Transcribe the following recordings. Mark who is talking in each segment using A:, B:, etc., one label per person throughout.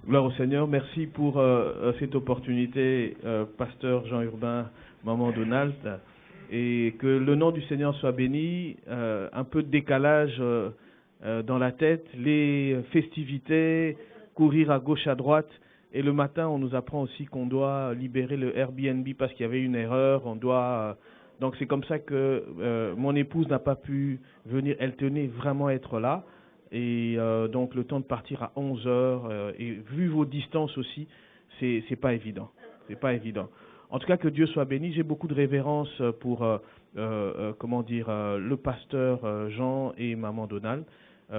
A: Gloire au Seigneur, merci pour cette opportunité, pasteur Jean-Urbain, maman Donald, et que le nom du Seigneur soit béni. Un peu de décalage dans la tête, les festivités, courir à gauche à droite, et le matin on nous apprend aussi qu'on doit libérer le Airbnb parce qu'il y avait une erreur, donc c'est comme ça que mon épouse n'a pas pu venir, elle tenait vraiment à être là. Et donc le temps de partir à 11 heures, et vu vos distances aussi, c'est pas évident. C'est pas évident. En tout cas, que Dieu soit béni. J'ai beaucoup de révérence pour le pasteur Jean et maman Donald.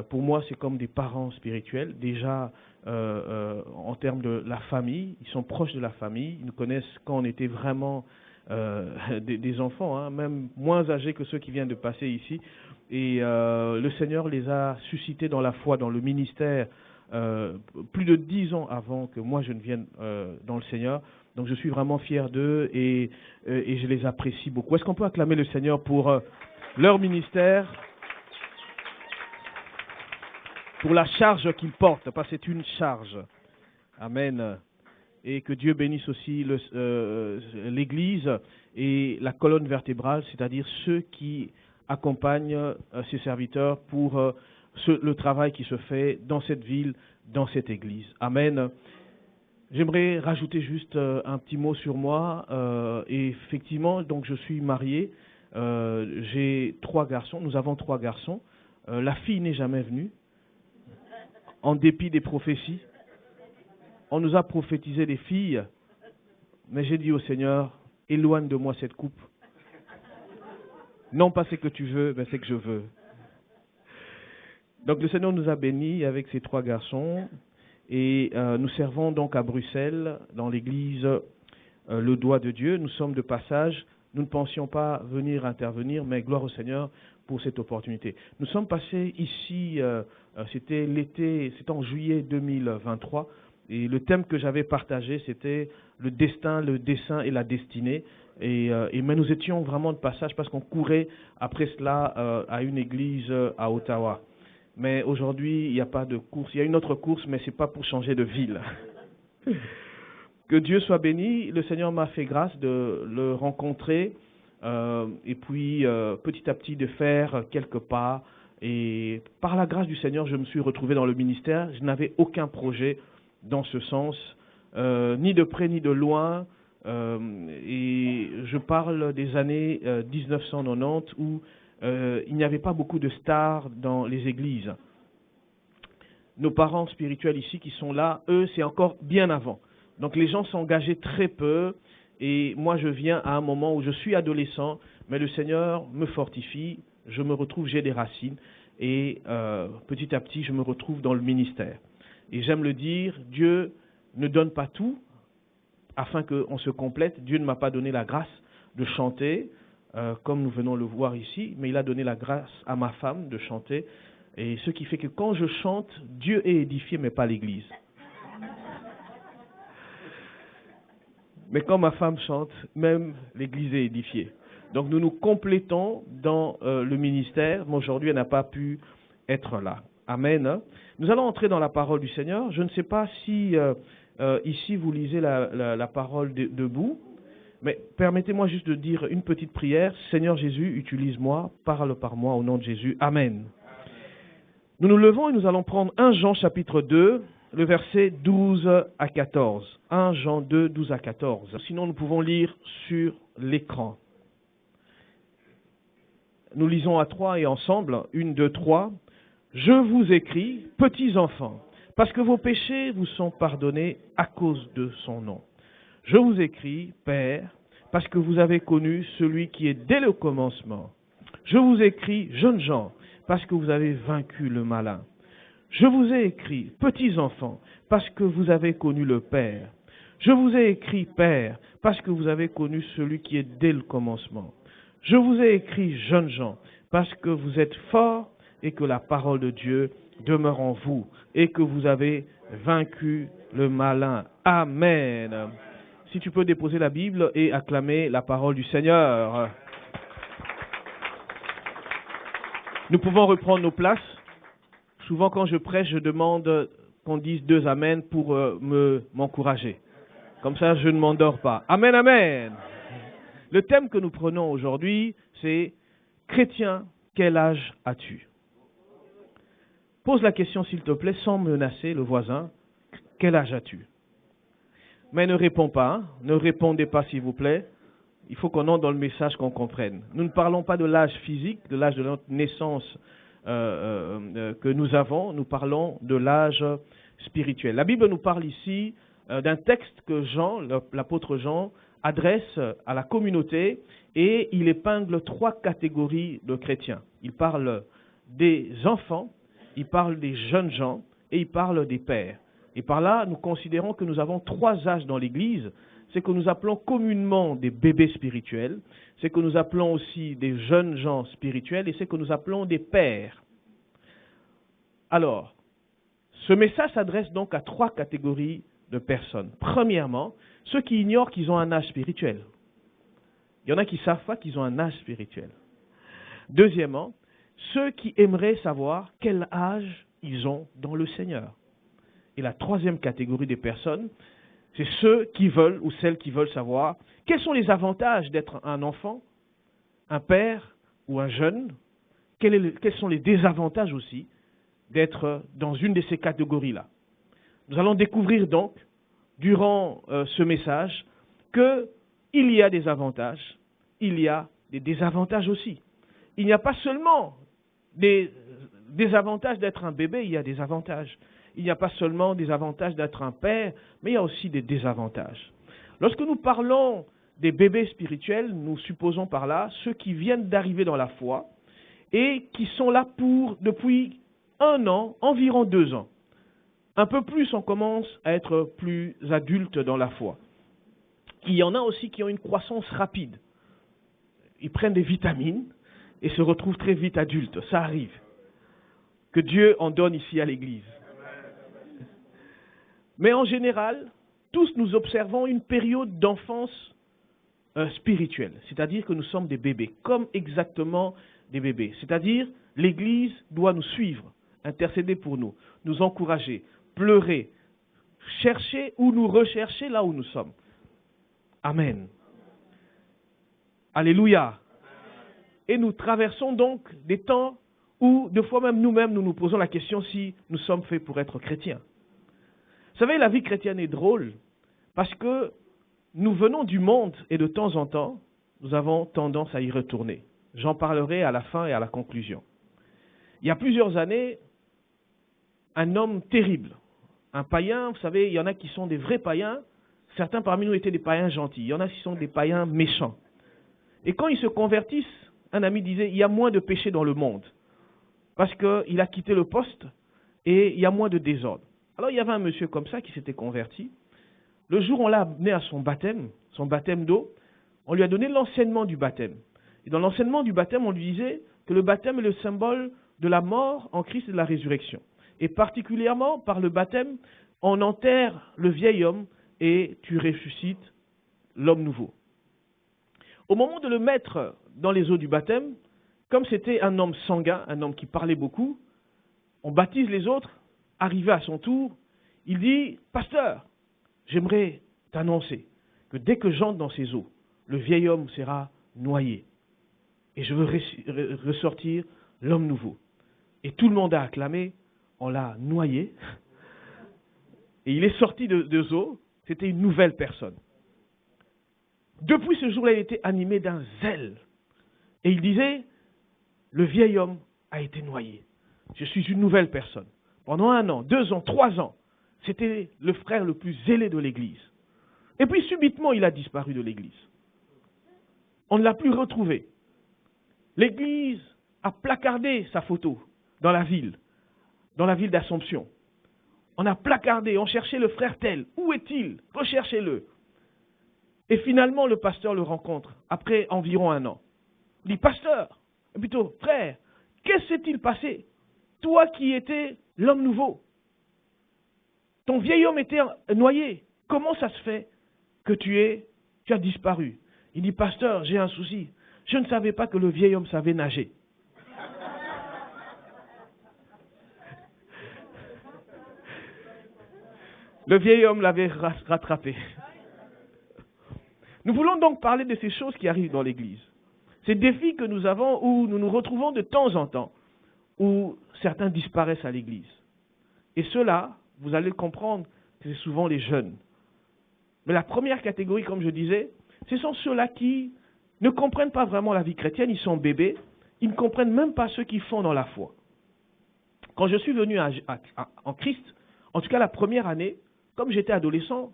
A: Pour moi, c'est comme des parents spirituels. Déjà, en termes de la famille, ils sont proches de la famille. Ils nous connaissent quand on était vraiment des enfants, hein, même moins âgés que ceux qui viennent de passer ici. Et le Seigneur les a suscités dans la foi, dans le ministère, plus de 10 ans avant que moi je ne vienne dans le Seigneur. Donc je suis vraiment fier d'eux et je les apprécie beaucoup. Est-ce qu'on peut acclamer le Seigneur pour leur ministère, pour la charge qu'ils portent, parce que c'est une charge. Amen. Et que Dieu bénisse aussi l'Église et la colonne vertébrale, c'est-à-dire ceux qui accompagne ses serviteurs pour le travail qui se fait dans cette ville, dans cette église. Amen. J'aimerais rajouter juste un petit mot sur moi. Et effectivement, donc je suis marié. J'ai 3 garçons. Nous avons 3 garçons. La fille n'est jamais venue, en dépit des prophéties. On nous a prophétisé des filles, mais j'ai dit au Seigneur, éloigne de moi cette coupe. Non pas ce que tu veux, mais ce que je veux. Donc le Seigneur nous a bénis avec ces 3 garçons et nous servons donc à Bruxelles, dans l'église Le Doigt de Dieu. Nous sommes de passage, nous ne pensions pas venir intervenir, mais gloire au Seigneur pour cette opportunité. Nous sommes passés ici, c'était l'été, c'était en juillet 2023, et le thème que j'avais partagé, c'était le destin, le dessein et la destinée. Mais nous étions vraiment de passage parce qu'on courait après cela à une église à Ottawa. Mais aujourd'hui, il n'y a pas de course. Il y a une autre course, mais ce n'est pas pour changer de ville. Que Dieu soit béni. Le Seigneur m'a fait grâce de le rencontrer et puis petit à petit de faire quelques pas. Et par la grâce du Seigneur, je me suis retrouvé dans le ministère. Je n'avais aucun projet dans ce sens, ni de près ni de loin. Et je parle des années 1990 où il n'y avait pas beaucoup de stars dans les églises. Nos parents spirituels ici qui sont là, eux, c'est encore bien avant. Donc les gens s'engageaient très peu et moi je viens à un moment où je suis adolescent, mais le Seigneur me fortifie, je me retrouve, j'ai des racines et petit à petit je me retrouve dans le ministère. Et j'aime le dire, Dieu ne donne pas tout afin qu'on se complète. Dieu ne m'a pas donné la grâce de chanter, comme nous venons le voir ici, mais il a donné la grâce à ma femme de chanter. Et ce qui fait que quand je chante, Dieu est édifié, mais pas l'Église. Mais quand ma femme chante, même l'Église est édifiée. Donc nous nous complétons dans le ministère, mais aujourd'hui elle n'a pas pu être là. Amen. Nous allons entrer dans la parole du Seigneur. Je ne sais pas si ici vous lisez la parole debout, mais permettez-moi juste de dire une petite prière. Seigneur Jésus, utilise-moi, parle par moi au nom de Jésus. Amen. Nous nous levons et nous allons prendre 1 Jean chapitre 2, le verset 12 à 14. 1 Jean 2, 12 à 14. Sinon nous pouvons lire sur l'écran. Nous lisons à 3 et ensemble. 1, 2, 3. Je vous écris, petits enfants, parce que vos péchés vous sont pardonnés à cause de son nom. Je vous écris, Père, parce que vous avez connu celui qui est dès le commencement. Je vous écris, jeunes gens, parce que vous avez vaincu le malin. Je vous ai écrit, petits enfants, parce que vous avez connu le Père. Je vous ai écrit, Père, parce que vous avez connu celui qui est dès le commencement. Je vous ai écrit, jeunes gens, parce que vous êtes forts et que la parole de Dieu demeure en vous et que vous avez vaincu le malin. Amen. Si tu peux déposer la Bible et acclamer la parole du Seigneur. Nous pouvons reprendre nos places. Souvent quand je prêche, je demande qu'on dise 2 amen pour m'encourager. Comme ça, je ne m'endors pas. Amen, amen. Le thème que nous prenons aujourd'hui, c'est « Chrétien, quel âge as-tu » Pose la question, s'il te plaît, sans menacer le voisin. « Quel âge as-tu » Mais ne réponds pas, hein. Ne répondez pas, s'il vous plaît. Il faut qu'on entre dans le message, qu'on comprenne. Nous ne parlons pas de l'âge physique, de l'âge de notre naissance que nous avons. Nous parlons de l'âge spirituel. La Bible nous parle ici d'un texte que Jean, l'apôtre Jean, adresse à la communauté et il épingle 3 catégories de chrétiens. Il parle des enfants, il parle des jeunes gens et il parle des pères. Et par là, nous considérons que nous avons 3 âges dans l'Église. C'est que nous appelons communément des bébés spirituels, c'est que nous appelons aussi des jeunes gens spirituels et c'est que nous appelons des pères. Alors, ce message s'adresse donc à 3 catégories de personnes. Premièrement, ceux qui ignorent qu'ils ont un âge spirituel. Il y en a qui ne savent pas qu'ils ont un âge spirituel. Deuxièmement, ceux qui aimeraient savoir quel âge ils ont dans le Seigneur. Et la 3e catégorie des personnes, c'est ceux qui veulent ou celles qui veulent savoir quels sont les avantages d'être un enfant, un père ou un jeune, quels sont les désavantages aussi d'être dans une de ces catégories-là. Nous allons découvrir donc, durant ce message, qu'il y a des avantages, il y a des désavantages aussi. Il n'y a pas seulement des avantages d'être un bébé, il y a des avantages. Il n'y a pas seulement des avantages d'être un père, mais il y a aussi des désavantages. Lorsque nous parlons des bébés spirituels, nous supposons par là ceux qui viennent d'arriver dans la foi et qui sont là depuis 1 an, environ 2 ans. Un peu plus, on commence à être plus adulte dans la foi. Il y en a aussi qui ont une croissance rapide. Ils prennent des vitamines et se retrouvent très vite adultes. Ça arrive. Que Dieu en donne ici à l'Église. Mais en général, tous nous observons une période d'enfance spirituelle. C'est-à-dire que nous sommes des bébés, comme exactement des bébés. C'est-à-dire, l'Église doit nous suivre, intercéder pour nous, nous encourager, pleurer, chercher ou nous rechercher là où nous sommes. Amen. Alléluia. Et nous traversons donc des temps où, de fois même nous-mêmes, nous nous posons la question si nous sommes faits pour être chrétiens. Vous savez, la vie chrétienne est drôle parce que nous venons du monde et de temps en temps, nous avons tendance à y retourner. J'en parlerai à la fin et à la conclusion. Il y a plusieurs années, un homme terrible, un païen, vous savez, il y en a qui sont des vrais païens, certains parmi nous étaient des païens gentils, il y en a qui sont des païens méchants. Et quand ils se convertissent, un ami disait, il y a moins de péché dans le monde parce qu'il a quitté le poste et il y a moins de désordre. Alors il y avait un monsieur comme ça qui s'était converti. Le jour où on l'a amené à son baptême d'eau, on lui a donné l'enseignement du baptême. Et dans l'enseignement du baptême, on lui disait que le baptême est le symbole de la mort en Christ et de la résurrection. Et particulièrement, par le baptême, on enterre le vieil homme et tu ressuscites l'homme nouveau. Au moment de le mettre dans les eaux du baptême, comme c'était un homme sanguin, un homme qui parlait beaucoup, on baptise les autres. Arrivé à son tour, il dit « Pasteur, j'aimerais t'annoncer que dès que j'entre dans ces eaux, le vieil homme sera noyé. Et je veux ressortir l'homme nouveau. » Et tout le monde a acclamé, on l'a noyé. Et il est sorti de eaux, c'était une nouvelle personne. Depuis ce jour-là, il était animé d'un zèle. Et il disait, le vieil homme a été noyé. Je suis une nouvelle personne. Pendant 1 an, 2 ans, 3 ans, c'était le frère le plus zélé de l'Église. Et puis subitement, il a disparu de l'Église. On ne l'a plus retrouvé. L'Église a placardé sa photo dans la ville d'Assomption. On a placardé, on cherchait le frère tel. Où est-il? Recherchez-le. Et finalement, le pasteur le rencontre après environ 1 an. Il dit, pasteur, plutôt, frère, qu'est-ce qui s'est-il passé? Toi qui étais l'homme nouveau, ton vieil homme était noyé. Comment ça se fait que tu as disparu? Il dit, pasteur, j'ai un souci. Je ne savais pas que le vieil homme savait nager. Le vieil homme l'avait rattrapé. Nous voulons donc parler de ces choses qui arrivent dans l'Église. Ces défis que nous avons où nous nous retrouvons de temps en temps, où certains disparaissent à l'Église. Et ceux-là, vous allez comprendre que c'est souvent les jeunes. Mais la première catégorie, comme je disais, ce sont ceux-là qui ne comprennent pas vraiment la vie chrétienne, ils sont bébés, ils ne comprennent même pas ce qu'ils font dans la foi. Quand je suis venu en Christ, en tout cas la première année, comme j'étais adolescent,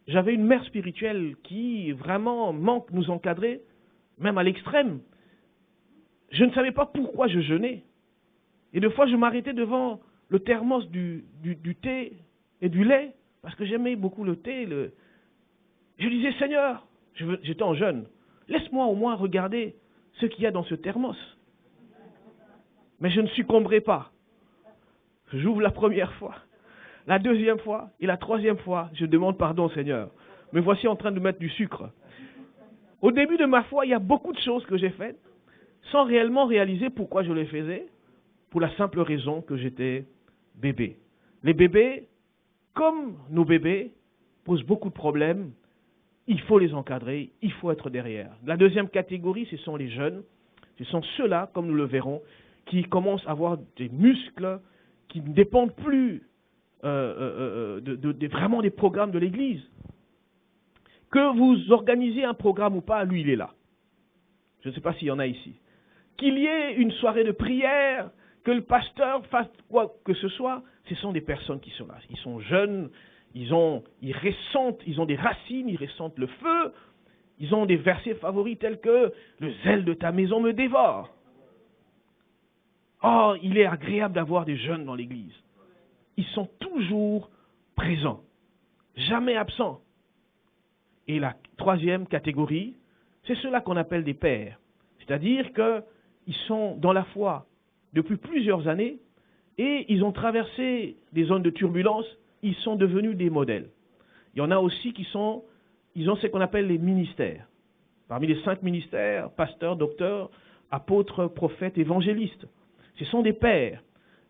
A: j'avais une mère spirituelle qui vraiment nous encadrer, même à l'extrême. Je ne savais pas pourquoi je jeûnais. Et des fois, je m'arrêtais devant le thermos du thé et du lait, parce que j'aimais beaucoup le thé. Je disais, Seigneur, j'étais en jeûne, laisse-moi au moins regarder ce qu'il y a dans ce thermos. Mais je ne succomberai pas. J'ouvre la première fois, la deuxième fois et la troisième fois, je demande pardon, Seigneur. Me voici en train de mettre du sucre. Au début de ma foi, il y a beaucoup de choses que j'ai faites sans réellement réaliser pourquoi je les faisais, pour la simple raison que j'étais bébé. Les bébés, comme nos bébés, posent beaucoup de problèmes. Il faut les encadrer, il faut être derrière. La deuxième catégorie, ce sont les jeunes. Ce sont ceux-là, comme nous le verrons, qui commencent à avoir des muscles qui ne dépendent plus vraiment des programmes de l'Église. Que vous organisiez un programme ou pas, lui, il est là. Je ne sais pas s'il y en a ici. Qu'il y ait une soirée de prière, que le pasteur fasse quoi que ce soit, ce sont des personnes qui sont là. Ils sont jeunes, ils ressentent, ils ont des racines, ils ressentent le feu, ils ont des versets favoris tels que « Le zèle de ta maison me dévore ». Oh, il est agréable d'avoir des jeunes dans l'Église. Ils sont toujours présents, jamais absents. Et la troisième catégorie, c'est ceux-là qu'on appelle des pères. C'est-à-dire qu'ils sont dans la foi depuis plusieurs années et ils ont traversé des zones de turbulence, ils sont devenus des modèles. Il y en a aussi ils ont ce qu'on appelle les ministères. Parmi les 5 ministères, pasteurs, docteurs, apôtres, prophètes, évangélistes. Ce sont des pères.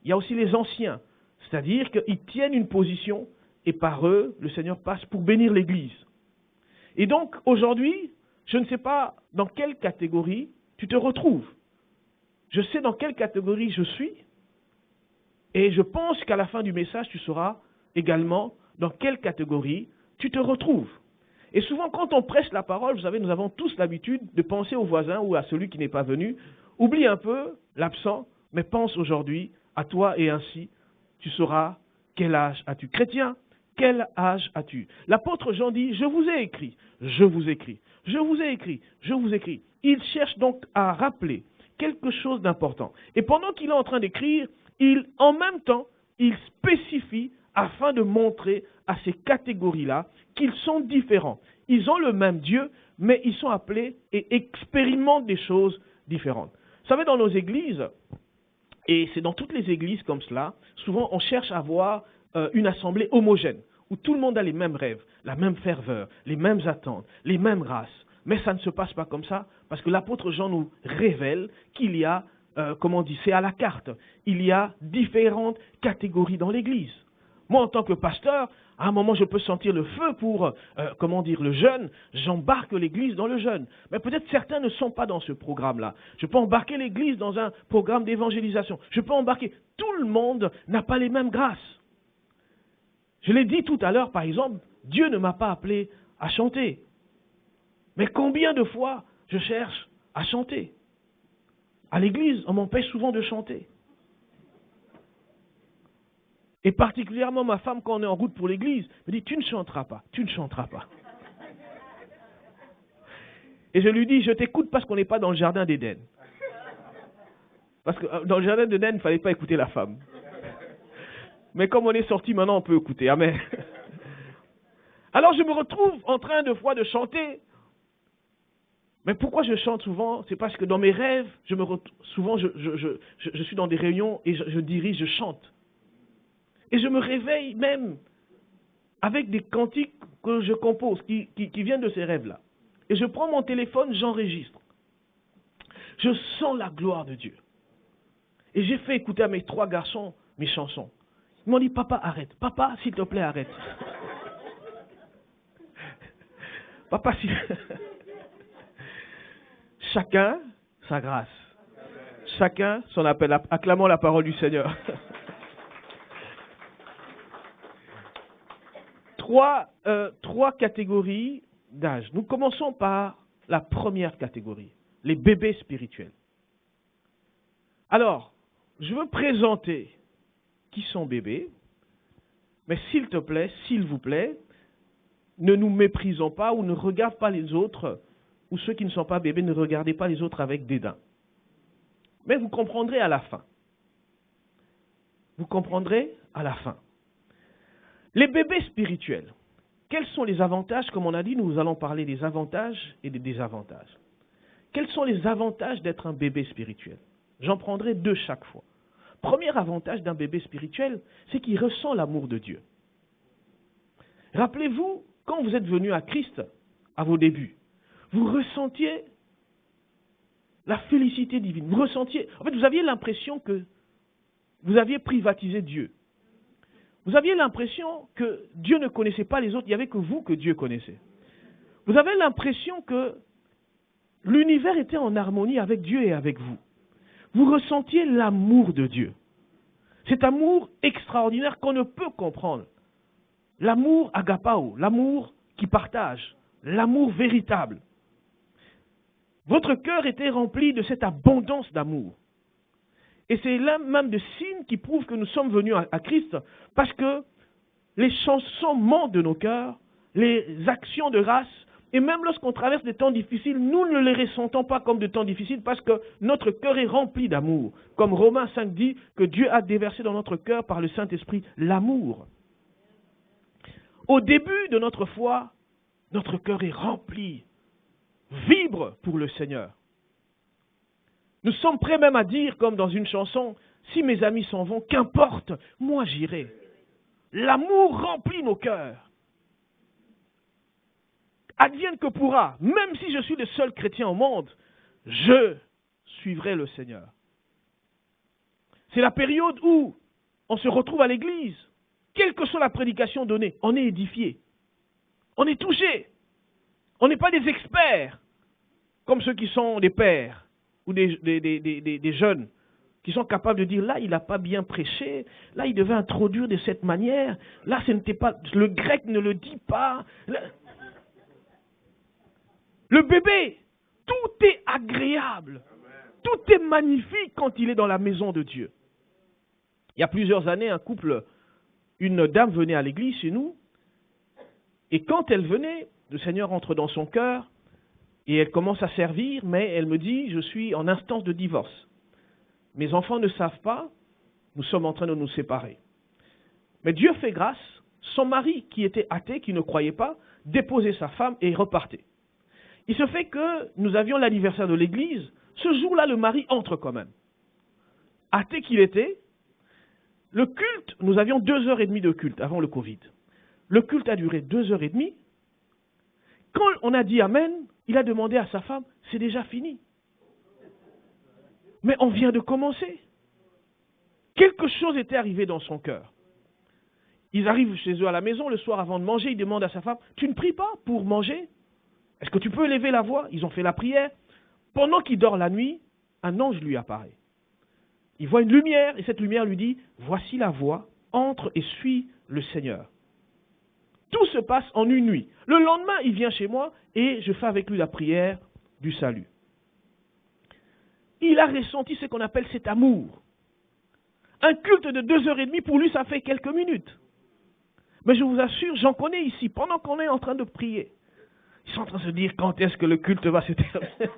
A: Il y a aussi les anciens, c'est-à-dire qu'ils tiennent une position et par eux, le Seigneur passe pour bénir l'Église. Et donc, aujourd'hui, je ne sais pas dans quelle catégorie tu te retrouves. Je sais dans quelle catégorie je suis et je pense qu'à la fin du message, tu sauras également dans quelle catégorie tu te retrouves. Et souvent, quand on prêche la parole, vous savez, nous avons tous l'habitude de penser au voisin ou à celui qui n'est pas venu. Oublie un peu l'absent, mais pense aujourd'hui à toi et ainsi, tu sauras quel âge as-tu. Chrétien, quel âge as-tu? L'apôtre Jean dit, je vous ai écrit, je vous écris, je vous ai écrit, je vous écris. Il cherche donc à rappeler quelque chose d'important. Et pendant qu'il est en train d'écrire, en même temps, il spécifie afin de montrer à ces catégories-là qu'ils sont différents. Ils ont le même Dieu, mais ils sont appelés et expérimentent des choses différentes. Vous savez, dans nos églises, et c'est dans toutes les églises comme cela, souvent on cherche à avoir une assemblée homogène, où tout le monde a les mêmes rêves, la même ferveur, les mêmes attentes, les mêmes races. Mais ça ne se passe pas comme ça, parce que l'apôtre Jean nous révèle qu'il y a, c'est à la carte, il y a différentes catégories dans l'église. Moi, en tant que pasteur, à un moment, je peux sentir le feu pour, le jeûne. J'embarque l'église dans le jeûne. Mais peut-être certains ne sont pas dans ce programme-là. Je peux embarquer l'église dans un programme d'évangélisation. Je peux embarquer. Tout le monde n'a pas les mêmes grâces. Je l'ai dit tout à l'heure, par exemple, Dieu ne m'a pas appelé à chanter. Mais combien de fois je cherche à chanter? À l'église, on m'empêche souvent de chanter. Et particulièrement ma femme, quand on est en route pour l'église, me dit, tu ne chanteras pas, tu ne chanteras pas. Et je lui dis, je t'écoute parce qu'on n'est pas dans le jardin d'Éden. Parce que dans le jardin d'Éden, il ne fallait pas écouter la femme. Mais comme on est sorti, maintenant on peut écouter. Amen. Alors je me retrouve en train de fois de chanter. Mais pourquoi je chante souvent? C'est parce que dans mes rêves, souvent je suis dans des réunions et je dirige, je chante. Et je me réveille même avec des cantiques que je compose, qui viennent de ces rêves-là. Et je prends mon téléphone, j'enregistre. Je sens la gloire de Dieu. Et j'ai fait écouter à mes 3 garçons mes chansons. Ils m'ont dit, papa, arrête. Papa, s'il te plaît, arrête. Papa, s'il... Chacun sa grâce. Chacun son appel. Acclamons la parole du Seigneur. Trois catégories d'âge. Nous commençons par la première catégorie, les bébés spirituels. Alors, je veux présenter qui sont bébés, mais s'il te plaît, s'il vous plaît, ne nous méprisons pas ou ne regarde pas les autres, ou ceux qui ne sont pas bébés, ne regardez pas les autres avec dédain. Mais vous comprendrez à la fin. Vous comprendrez à la fin. Les bébés spirituels, quels sont les avantages? Comme on a dit, nous allons parler des avantages et des désavantages. Quels sont les avantages d'être un bébé spirituel? J'en prendrai 2 chaque fois. Premier avantage d'un bébé spirituel, c'est qu'il ressent l'amour de Dieu. Rappelez-vous, quand vous êtes venu à Christ, à vos débuts, vous ressentiez la félicité divine. Vous ressentiez, en fait, vous aviez l'impression que vous aviez privatisé Dieu. Vous aviez l'impression que Dieu ne connaissait pas les autres, il n'y avait que vous que Dieu connaissait. Vous avez l'impression que l'univers était en harmonie avec Dieu et avec vous. Vous ressentiez l'amour de Dieu. Cet amour extraordinaire qu'on ne peut comprendre. L'amour agapao, l'amour qui partage, l'amour véritable. Votre cœur était rempli de cette abondance d'amour. Et c'est l'un même des signes qui prouvent que nous sommes venus à Christ, parce que les changements de nos cœurs, les actions de grâce, et même lorsqu'on traverse des temps difficiles, nous ne les ressentons pas comme des temps difficiles parce que notre cœur est rempli d'amour. Comme Romains 5 dit que Dieu a déversé dans notre cœur par le Saint-Esprit l'amour. Au début de notre foi, notre cœur est rempli, vibre pour le Seigneur. Nous sommes prêts même à dire, comme dans une chanson, si mes amis s'en vont, qu'importe, moi j'irai. L'amour remplit nos cœurs. Advienne que pourra, même si je suis le seul chrétien au monde, je suivrai le Seigneur. C'est la période où on se retrouve à l'église. Quelle que soit la prédication donnée, on est édifié. On est touché. On n'est pas des experts, comme ceux qui sont des pères ou des jeunes, qui sont capables de dire, là, il n'a pas bien prêché, là, il devait introduire de cette manière, là, ce n'était pas, le grec ne le dit pas. Le bébé, tout est agréable, tout est magnifique quand il est dans la maison de Dieu. Il y a plusieurs années, une dame venait à l'église chez nous, et quand elle venait, le Seigneur entre dans son cœur, et elle commence à servir, mais elle me dit, je suis en instance de divorce. Mes enfants ne savent pas, nous sommes en train de nous séparer. Mais Dieu fait grâce, son mari qui était athée, qui ne croyait pas, déposait sa femme et repartait. Il se fait que nous avions l'anniversaire de l'église, ce jour-là le mari entre quand même. Athée qu'il était, le culte, nous avions 2h30 de culte avant le Covid. Le culte a duré 2h30. Quand on a dit Amen, il a demandé à sa femme, c'est déjà fini. Mais on vient de commencer. Quelque chose était arrivé dans son cœur. Ils arrivent chez eux à la maison, le soir avant de manger, il demande à sa femme, tu ne pries pas pour manger? Est-ce que tu peux élever la voix? Ils ont fait la prière. Pendant qu'il dort la nuit, un ange lui apparaît. Il voit une lumière et cette lumière lui dit, voici la voie, entre et suis le Seigneur. Tout se passe en une nuit. Le lendemain, il vient chez moi et je fais avec lui la prière du salut. Il a ressenti ce qu'on appelle cet amour. Un culte de 2h30, pour lui, ça fait quelques minutes. Mais je vous assure, j'en connais ici, pendant qu'on est en train de prier. Ils sont en train de se dire, quand est-ce que le culte va se terminer?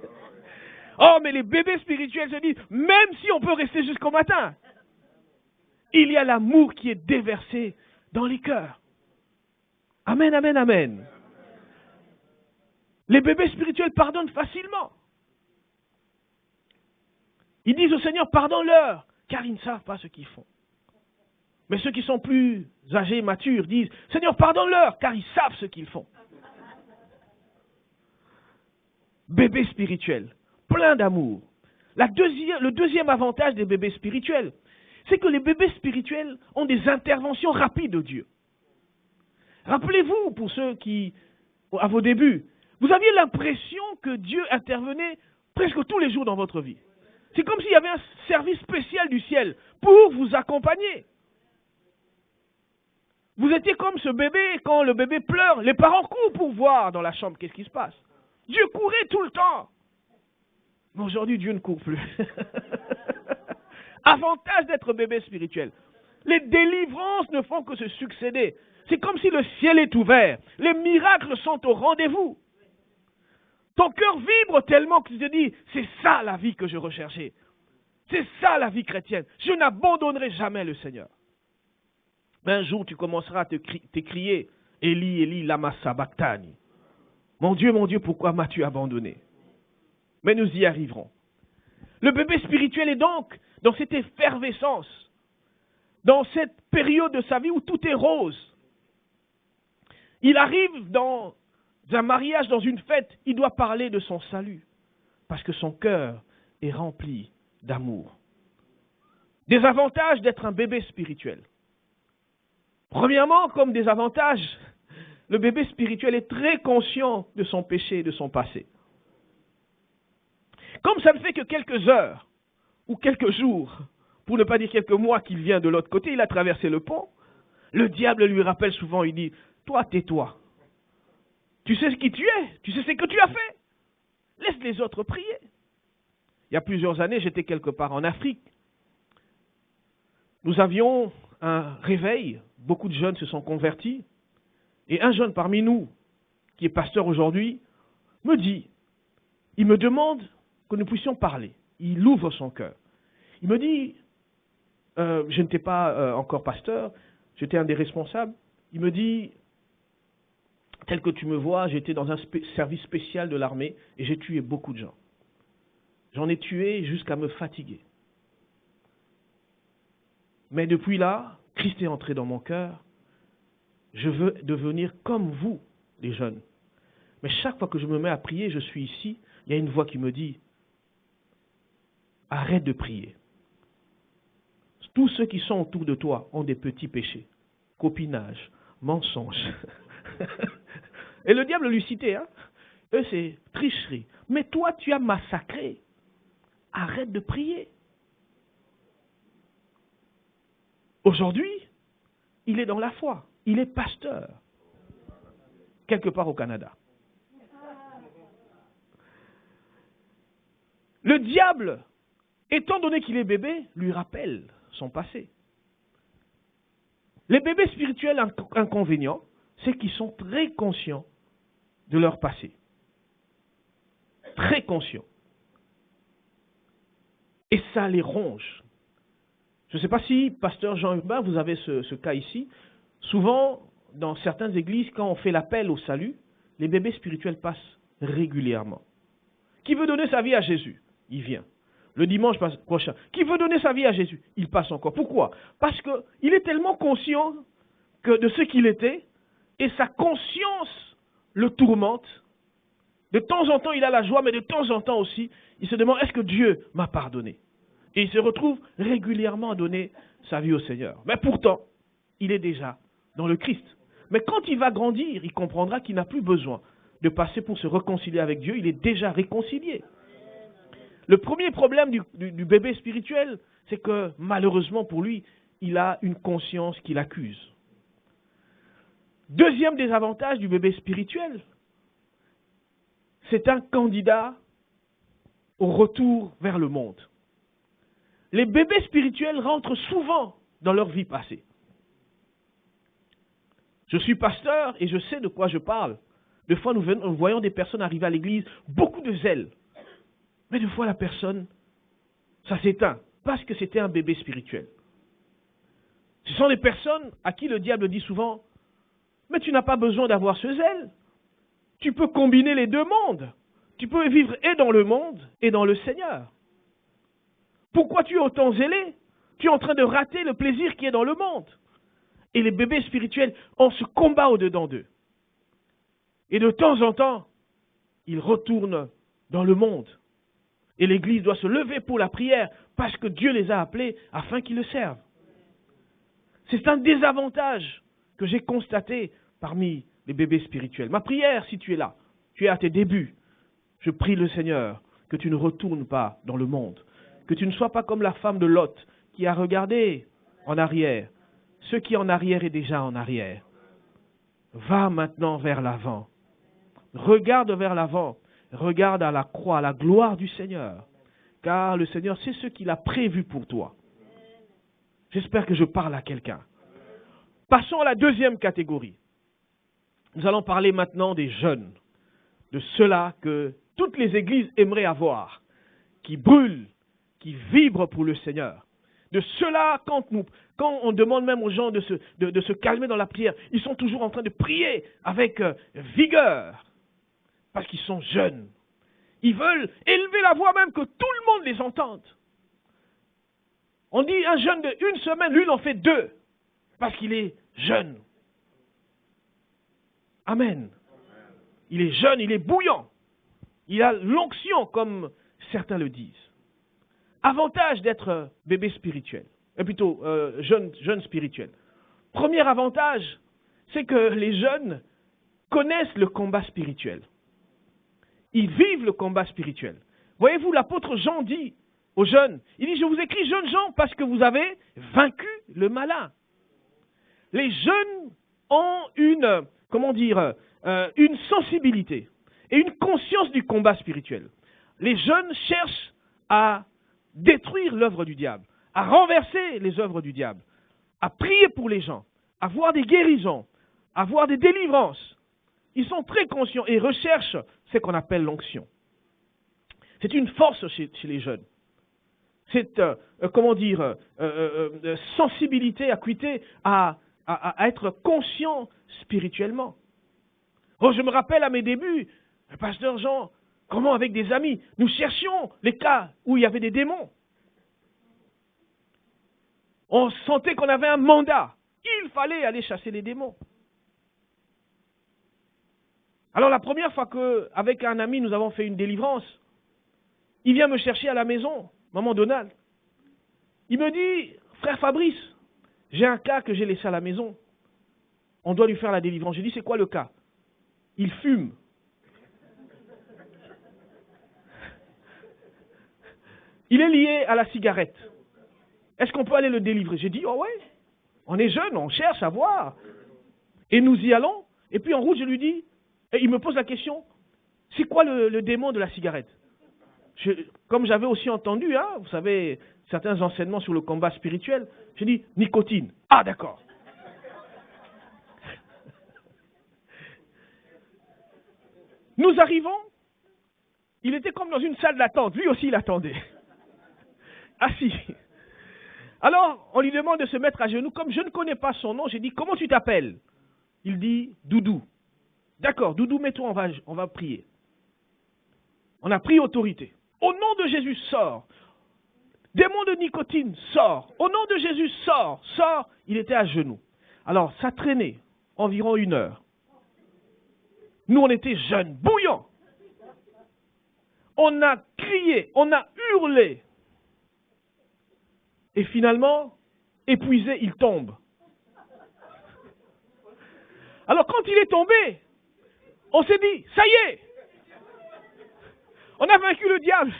A: Oh, mais les bébés spirituels se disent, même si on peut rester jusqu'au matin, il y a l'amour qui est déversé dans les cœurs. Amen, amen, amen. Les bébés spirituels pardonnent facilement. Ils disent au Seigneur, pardonne-leur, car ils ne savent pas ce qu'ils font. Mais ceux qui sont plus âgés, matures, disent, Seigneur, pardonne-leur, car ils savent ce qu'ils font. Bébés spirituels, plein d'amour. Le deuxième avantage des bébés spirituels, c'est que les bébés spirituels ont des interventions rapides de Dieu. Rappelez-vous, pour ceux qui, à vos débuts, vous aviez l'impression que Dieu intervenait presque tous les jours dans votre vie. C'est comme s'il y avait un service spécial du ciel pour vous accompagner. Vous étiez comme ce bébé, quand le bébé pleure, les parents courent pour voir dans la chambre qu'est-ce qui se passe. Dieu courait tout le temps. Mais aujourd'hui, Dieu ne court plus. Avantage d'être bébé spirituel. Les délivrances ne font que se succéder. C'est comme si le ciel est ouvert. Les miracles sont au rendez-vous. Ton cœur vibre tellement que tu te dis, c'est ça la vie que je recherchais. C'est ça la vie chrétienne. Je n'abandonnerai jamais le Seigneur. Mais un jour, tu commenceras à t'écrier, Élie, Élie, lama sabachthani. Mon Dieu, pourquoi m'as-tu abandonné? Mais nous y arriverons. Le bébé spirituel est donc dans cette effervescence, dans cette période de sa vie où tout est rose. Il arrive dans un mariage, dans une fête, il doit parler de son salut, parce que son cœur est rempli d'amour. Des avantages d'être un bébé spirituel. Premièrement, comme des avantages, le bébé spirituel est très conscient de son péché et de son passé. Comme ça ne fait que quelques heures ou quelques jours, pour ne pas dire quelques mois qu'il vient de l'autre côté, il a traversé le pont, le diable lui rappelle souvent, il dit, toi, tais-toi. Tu sais ce qui tu es, tu sais ce que tu as fait. Laisse les autres prier. Il y a plusieurs années, j'étais quelque part en Afrique. Nous avions un réveil, beaucoup de jeunes se sont convertis, et un jeune parmi nous, qui est pasteur aujourd'hui, me dit, il me demande que nous puissions parler. Il ouvre son cœur. Il me dit, je n'étais pas encore pasteur, j'étais un des responsables. Il me dit, tel que tu me vois, j'étais dans un service spécial de l'armée et j'ai tué beaucoup de gens. J'en ai tué jusqu'à me fatiguer. Mais depuis là, Christ est entré dans mon cœur. Je veux devenir comme vous, les jeunes. Mais chaque fois que je me mets à prier, je suis ici, il y a une voix qui me dit, arrête de prier. Tous ceux qui sont autour de toi ont des petits péchés. Copinage, mensonge. Et le diable lui citait, hein? Eux c'est tricherie. Mais toi tu as massacré. Arrête de prier. Aujourd'hui, il est dans la foi. Il est pasteur. Quelque part au Canada. Le diable, étant donné qu'il est bébé, lui rappelle son passé. Les bébés spirituels inconvénients, c'est qu'ils sont très conscients de leur passé. Très conscients. Et ça les ronge. Je ne sais pas si, pasteur Jean-Hubert, vous avez ce cas ici. Souvent, dans certaines églises, quand on fait l'appel au salut, les bébés spirituels passent régulièrement. Qui veut donner sa vie à Jésus? Il vient. Le dimanche prochain. Qui veut donner sa vie à Jésus? Il passe encore. Pourquoi? Parce qu'il est tellement conscient de ce qu'il était, et sa conscience le tourmente. De temps en temps, il a la joie, mais de temps en temps aussi, il se demande, est-ce que Dieu m'a pardonné? Et il se retrouve régulièrement à donner sa vie au Seigneur. Mais pourtant, il est déjà dans le Christ. Mais quand il va grandir, il comprendra qu'il n'a plus besoin de passer pour se réconcilier avec Dieu. Il est déjà réconcilié. Le premier problème du bébé spirituel, c'est que malheureusement pour lui, il a une conscience qui l'accuse. Deuxième désavantage du bébé spirituel, c'est un candidat au retour vers le monde. Les bébés spirituels rentrent souvent dans leur vie passée. Je suis pasteur et je sais de quoi je parle. Des fois, nous voyons des personnes arriver à l'église, beaucoup de zèle. Mais des fois, la personne, ça s'éteint, parce que c'était un bébé spirituel. Ce sont des personnes à qui le diable dit souvent, mais tu n'as pas besoin d'avoir ce zèle. Tu peux combiner les deux mondes. Tu peux vivre et dans le monde et dans le Seigneur. Pourquoi tu es autant zélé? Tu es en train de rater le plaisir qui est dans le monde. Et les bébés spirituels ont ce combat au-dedans d'eux. Et de temps en temps, ils retournent dans le monde. Et l'Église doit se lever pour la prière parce que Dieu les a appelés afin qu'ils le servent. C'est un désavantage que j'ai constaté parmi les bébés spirituels. Ma prière, si tu es là, tu es à tes débuts, je prie le Seigneur que tu ne retournes pas dans le monde, que tu ne sois pas comme la femme de Lot qui a regardé en arrière. Ce qui est en arrière est déjà en arrière. Va maintenant vers l'avant. Regarde vers l'avant. Regarde à la croix, à la gloire du Seigneur. Car le Seigneur, c'est ce qu'il a prévu pour toi. J'espère que je parle à quelqu'un. Passons à la deuxième catégorie. Nous allons parler maintenant des jeunes, de ceux-là que toutes les églises aimeraient avoir, qui brûlent, qui vibrent pour le Seigneur. De ceux-là, quand on demande même aux gens de se calmer dans la prière, ils sont toujours en train de prier avec vigueur, parce qu'ils sont jeunes. Ils veulent élever la voix même que tout le monde les entende. On dit un jeune d'1 semaine, lui il en fait 2, parce qu'il est jeune. Amen. Il est jeune, il est bouillant. Il a l'onction, comme certains le disent. Avantage d'être bébé spirituel, plutôt jeune spirituel. Premier avantage, c'est que les jeunes connaissent le combat spirituel. Ils vivent le combat spirituel. Voyez-vous, l'apôtre Jean dit aux jeunes, il dit, je vous écris jeunes gens parce que vous avez vaincu le malin. Les jeunes ont une sensibilité et une conscience du combat spirituel. Les jeunes cherchent à détruire l'œuvre du diable, à renverser les œuvres du diable, à prier pour les gens, à voir des guérisons, à voir des délivrances. Ils sont très conscients et recherchent ce qu'on appelle l'onction. C'est une force chez les jeunes. Cette, sensibilité, acuité à être conscient spirituellement. Oh, je me rappelle à mes débuts, le pasteur Jean, comment avec des amis, nous cherchions les cas où il y avait des démons. On sentait qu'on avait un mandat. Il fallait aller chasser les démons. Alors la première fois qu'avec un ami nous avons fait une délivrance, il vient me chercher à la maison, maman Donald. Il me dit, frère Fabrice, j'ai un cas que j'ai laissé à la maison. On doit lui faire la délivrance. Je dis, c'est quoi le cas? Il fume. Il est lié à la cigarette. Est-ce qu'on peut aller le délivrer? J'ai dit, oh ouais, on est jeune, on cherche à voir. Et nous y allons. Et puis en route, je lui dis, et il me pose la question, c'est quoi le démon de la cigarette? Comme j'avais aussi entendu, vous savez, certains enseignements sur le combat spirituel, j'ai dit, nicotine. Ah d'accord. Nous arrivons, il était comme dans une salle d'attente, lui aussi il attendait. Assis. Alors, on lui demande de se mettre à genoux. Comme je ne connais pas son nom, j'ai dit, comment tu t'appelles? Il dit, Doudou. D'accord, Doudou, mets-toi, on va prier. On a pris autorité. Au nom de Jésus, sors. Démon de nicotine, sors. Au nom de Jésus, sors. Sors. Il était à genoux. Alors, ça traînait environ 1 heure. Nous, on était jeunes, bouillants. On a crié, on a hurlé. Et finalement, épuisé, il tombe. Alors quand il est tombé, on s'est dit, ça y est, on a vaincu le diable.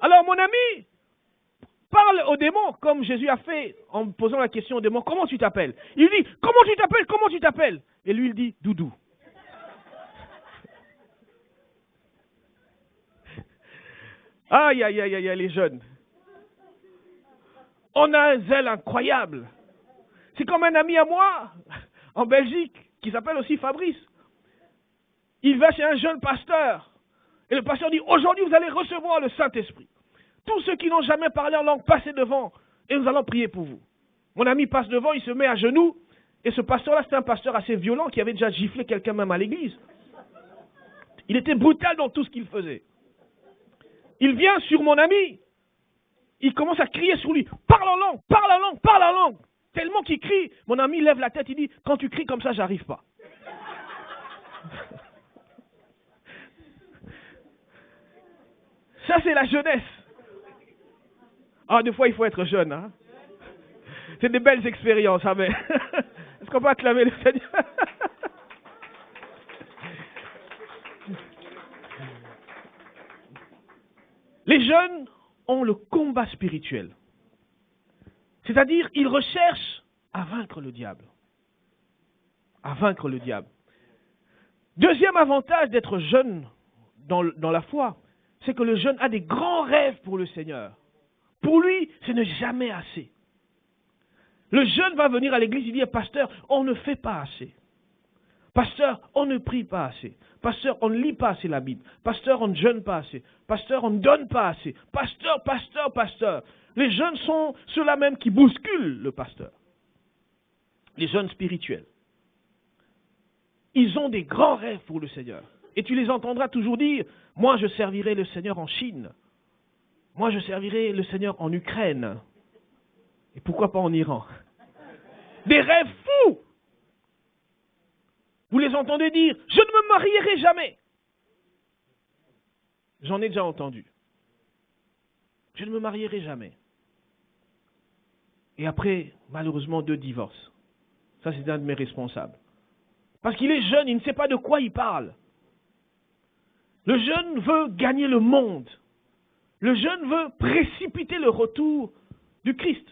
A: Alors mon ami parle au démon, comme Jésus a fait en posant la question au démon, comment tu t'appelles? Il dit, comment tu t'appelles? Comment tu t'appelles? Et lui il dit, Doudou. Aïe, aïe, aïe, aïe, les jeunes. On a un zèle incroyable. C'est comme un ami à moi, en Belgique, qui s'appelle aussi Fabrice. Il va chez un jeune pasteur. Et le pasteur dit, aujourd'hui vous allez recevoir le Saint-Esprit. Tous ceux qui n'ont jamais parlé en langue, passez devant et nous allons prier pour vous. Mon ami passe devant, il se met à genoux. Et ce pasteur-là, c'était un pasteur assez violent qui avait déjà giflé quelqu'un même à l'église. Il était brutal dans tout ce qu'il faisait. Il vient sur mon ami. Il commence à crier sur lui. Parle en langue, parle en langue, parle en langue. Tellement qu'il crie, mon ami lève la tête, il dit, quand tu cries comme ça, j'arrive pas. Ça, c'est la jeunesse. Ah, des fois, il faut être jeune. Hein? C'est des belles expériences. Amen. Est-ce qu'on peut acclamer le Seigneur? Les jeunes ont le combat spirituel. C'est-à-dire, ils recherchent à vaincre le diable. À vaincre le diable. Deuxième avantage d'être jeune dans la foi, c'est que le jeune a des grands rêves pour le Seigneur. Pour lui, ce n'est jamais assez. Le jeune va venir à l'église et dire, pasteur, on ne fait pas assez. Pasteur, on ne prie pas assez. Pasteur, on ne lit pas assez la Bible. Pasteur, on ne jeûne pas assez. Pasteur, on ne donne pas assez. Pasteur, pasteur, pasteur. Les jeunes sont ceux-là même qui bousculent le pasteur. Les jeunes spirituels. Ils ont des grands rêves pour le Seigneur. Et tu les entendras toujours dire, moi je servirai le Seigneur en Chine. Moi je servirai le Seigneur en Ukraine. Et pourquoi pas en Iran? Des rêves fous! Vous les entendez dire, je ne me marierai jamais. J'en ai déjà entendu. Je ne me marierai jamais. Et après, malheureusement, 2 divorces. Ça, c'est un de mes responsables. Parce qu'il est jeune, il ne sait pas de quoi il parle. Le jeune veut gagner le monde. Le jeune veut précipiter le retour du Christ.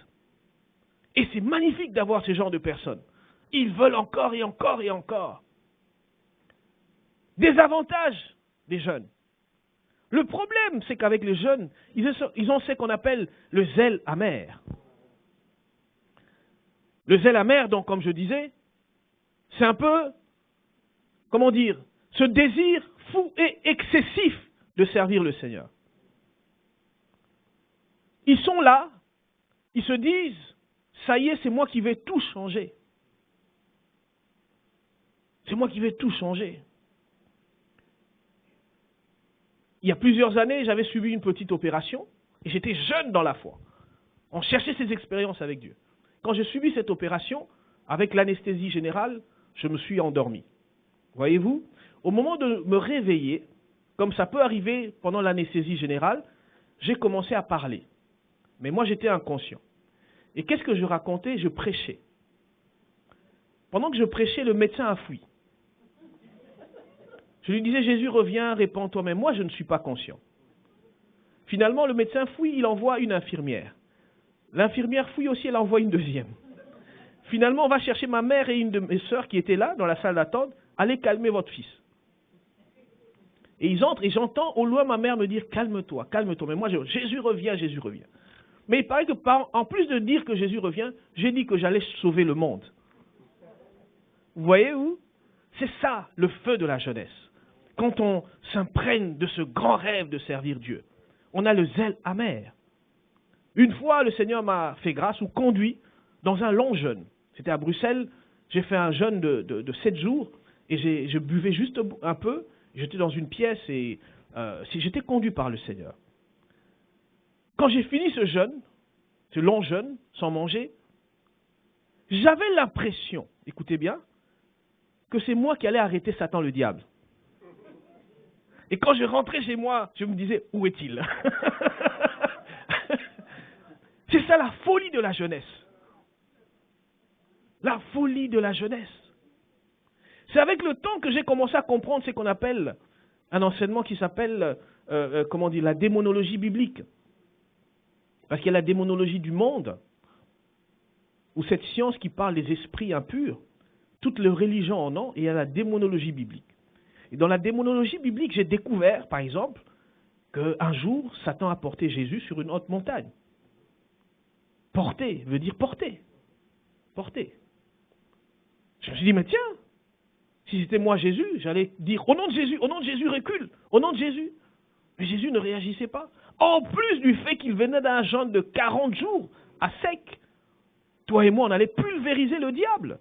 A: Et c'est magnifique d'avoir ce genre de personnes. Ils veulent encore et encore et encore. Des avantages des jeunes. Le problème, c'est qu'avec les jeunes, ils ont ce qu'on appelle le zèle amer. Le zèle amer, donc, comme je disais, c'est un peu, comment dire, ce désir fou et excessif de servir le Seigneur. Ils sont là, ils se disent, ça y est, c'est moi qui vais tout changer. C'est moi qui vais tout changer. Il y a plusieurs années, j'avais suivi une petite opération et j'étais jeune dans la foi. On cherchait ces expériences avec Dieu. Quand j'ai suivi cette opération, avec l'anesthésie générale, je me suis endormi. Voyez-vous, au moment de me réveiller, comme ça peut arriver pendant l'anesthésie générale, j'ai commencé à parler. Mais moi, j'étais inconscient. Et qu'est-ce que je racontais? Je prêchais. Pendant que je prêchais, le médecin a fui. Je lui disais, Jésus, reviens, répands-toi. Mais moi, je ne suis pas conscient. Finalement, le médecin fouille, il envoie une infirmière. L'infirmière fouille aussi, elle envoie une deuxième. Finalement, on va chercher ma mère et une de mes sœurs qui étaient là, dans la salle d'attente. Allez calmer votre fils. Et ils entrent et j'entends au loin ma mère me dire, calme-toi, calme-toi. Mais moi, Jésus revient, Jésus revient. Mais il paraît que en plus de dire que Jésus revient, j'ai dit que j'allais sauver le monde. Vous voyez-vous? C'est ça, le feu de la jeunesse. Quand on s'imprègne de ce grand rêve de servir Dieu, on a le zèle amer. Une fois, le Seigneur m'a fait grâce ou conduit dans un long jeûne. C'était à Bruxelles, j'ai fait un jeûne de 7 jours et je buvais juste un peu. J'étais dans une pièce et j'étais conduit par le Seigneur. Quand j'ai fini ce jeûne, ce long jeûne, sans manger, j'avais l'impression, écoutez bien, que c'est moi qui allais arrêter Satan le diable. Et quand je rentrais chez moi, je me disais, où est-il? C'est ça la folie de la jeunesse. La folie de la jeunesse. C'est avec le temps que j'ai commencé à comprendre ce qu'on appelle un enseignement qui s'appelle, la démonologie biblique. Parce qu'il y a la démonologie du monde, ou cette science qui parle des esprits impurs. Toutes les religions en ont, et il y a la démonologie biblique. Et dans la démonologie biblique, j'ai découvert, par exemple, qu'un jour, Satan a porté Jésus sur une haute montagne. Porter veut dire porter. Porter. Je me suis dit, mais tiens, si c'était moi Jésus, j'allais dire, au nom de Jésus, recule, au nom de Jésus. Mais Jésus ne réagissait pas. En plus du fait qu'il venait d'un jeûne de 40 jours à sec, toi et moi, on allait pulvériser le diable.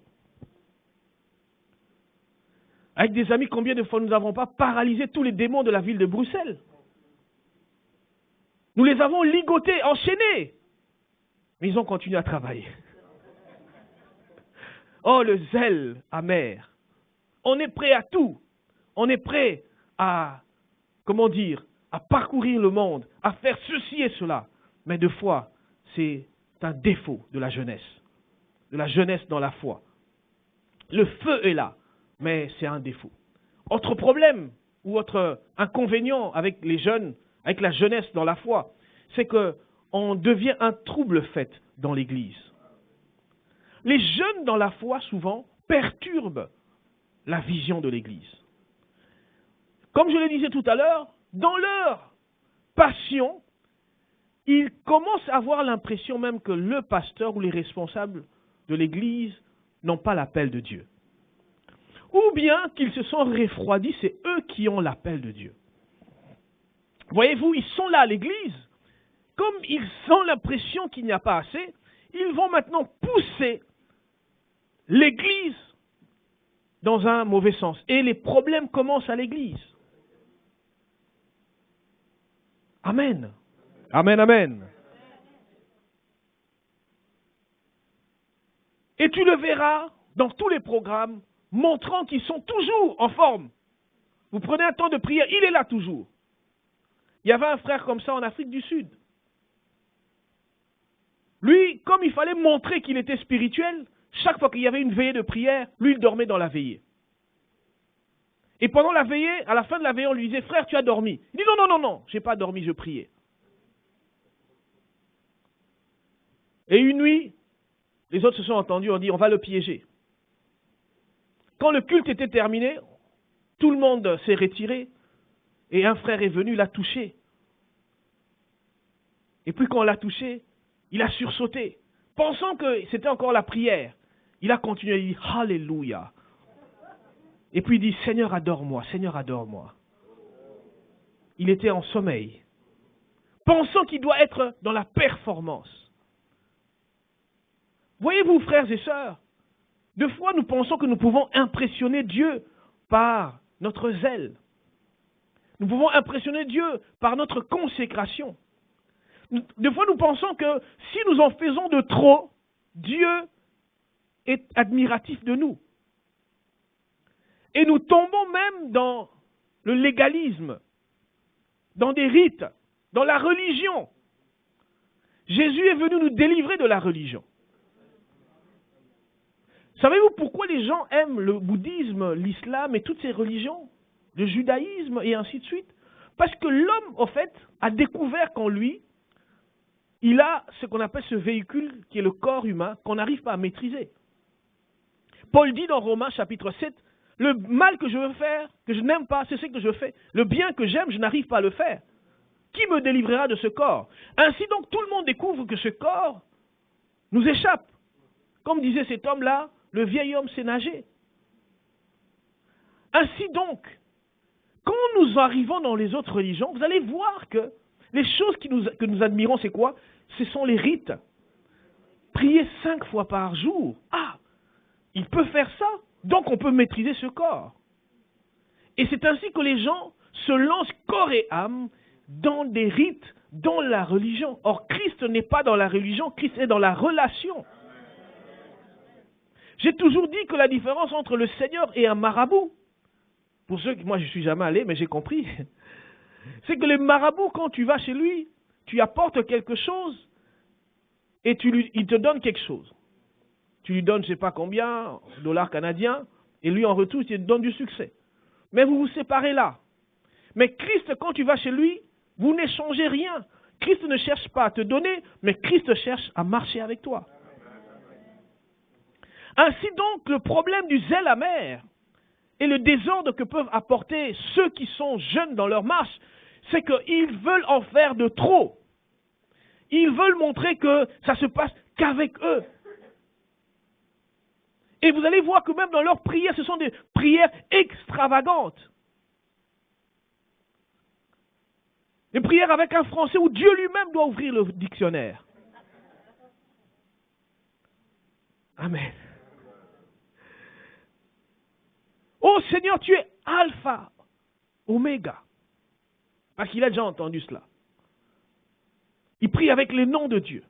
A: Avec des amis, combien de fois nous n'avons pas paralysé tous les démons de la ville de Bruxelles? Nous les avons ligotés, enchaînés. Mais ils ont continué à travailler. Oh, le zèle amer. On est prêt à tout. On est prêt à, à parcourir le monde, à faire ceci et cela. Mais deux fois, c'est un défaut de la jeunesse dans la foi. Le feu est là, mais c'est un défaut. Autre problème ou autre inconvénient avec les jeunes, avec la jeunesse dans la foi, c'est qu'on devient un trouble fait dans l'Église. Les jeunes dans la foi, souvent, perturbent la vision de l'Église. Comme je le disais tout à l'heure, dans leur passion, ils commencent à avoir l'impression même que le pasteur ou les responsables de l'Église n'ont pas l'appel de Dieu. Ou bien qu'ils se sont refroidis, c'est eux qui ont l'appel de Dieu. Voyez-vous, ils sont là à l'Église, comme ils ont l'impression qu'il n'y a pas assez, ils vont maintenant pousser l'Église dans un mauvais sens. Et les problèmes commencent à l'Église. Amen. Amen, amen. Et tu le verras dans tous les programmes, montrant qu'ils sont toujours en forme. Vous prenez un temps de prière, il est là toujours. Il y avait un frère comme ça en Afrique du Sud. Lui, comme il fallait montrer qu'il était spirituel, chaque fois qu'il y avait une veillée de prière, lui, il dormait dans la veillée. Et pendant la veillée, à la fin de la veillée, on lui disait, frère, tu as dormi. Il dit, non, je n'ai pas dormi, je priais. Et une nuit, les autres se sont entendus, on dit, on va le piéger. Quand le culte était terminé, tout le monde s'est retiré, et un frère est venu, l'a touché. Et puis quand on l'a touché, il a sursauté, pensant que c'était encore la prière. Il a continué, il dit, Alléluia. Et puis il dit, Seigneur, adore-moi, Seigneur, adore-moi. Il était en sommeil, pensant qu'il doit être dans la performance. Voyez-vous, frères et sœurs, deux fois nous pensons que nous pouvons impressionner Dieu par notre zèle. Nous pouvons impressionner Dieu par notre consécration. Deux fois nous pensons que si nous en faisons de trop, Dieu est admiratif de nous. Et nous tombons même dans le légalisme, dans des rites, dans la religion. Jésus est venu nous délivrer de la religion. Savez-vous pourquoi les gens aiment le bouddhisme, l'islam et toutes ces religions, le judaïsme et ainsi de suite? Parce que l'homme, au fait, a découvert qu'en lui, il a ce qu'on appelle ce véhicule qui est le corps humain qu'on n'arrive pas à maîtriser. Paul dit dans Romains chapitre 7, le mal que je veux faire, que je n'aime pas, c'est ce que je fais. Le bien que j'aime, je n'arrive pas à le faire. Qui me délivrera de ce corps? Ainsi donc, tout le monde découvre que ce corps nous échappe. Comme disait cet homme-là, le vieil homme sait nager. Ainsi donc, quand nous arrivons dans les autres religions, vous allez voir que les choses que nous admirons, c'est quoi? Ce sont les rites. Prier 5 fois par jour. Ah, il peut faire ça, donc on peut maîtriser ce corps. Et c'est ainsi que les gens se lancent corps et âme dans des rites, dans la religion. Or, Christ n'est pas dans la religion, Christ est dans la relation. J'ai toujours dit que la différence entre le Seigneur et un marabout, pour ceux qui, moi je ne suis jamais allé, mais j'ai compris, c'est que le marabout, quand tu vas chez lui, tu apportes quelque chose et il te donne quelque chose. Tu lui donnes je ne sais pas combien, dollars canadiens, et lui en retour, il te donne du succès. Mais vous vous séparez là. Mais Christ, quand tu vas chez lui, vous n'échangez rien. Christ ne cherche pas à te donner, mais Christ cherche à marcher avec toi. Ainsi donc, le problème du zèle amer et le désordre que peuvent apporter ceux qui sont jeunes dans leur marche, c'est qu'ils veulent en faire de trop. Ils veulent montrer que ça se passe qu'avec eux. Et vous allez voir que même dans leurs prières, ce sont des prières extravagantes. Des prières avec un français où Dieu lui-même doit ouvrir le dictionnaire. Amen. Oh Seigneur, tu es Alpha, Oméga. Parce qu'il a déjà entendu cela. Il prie avec les noms de Dieu.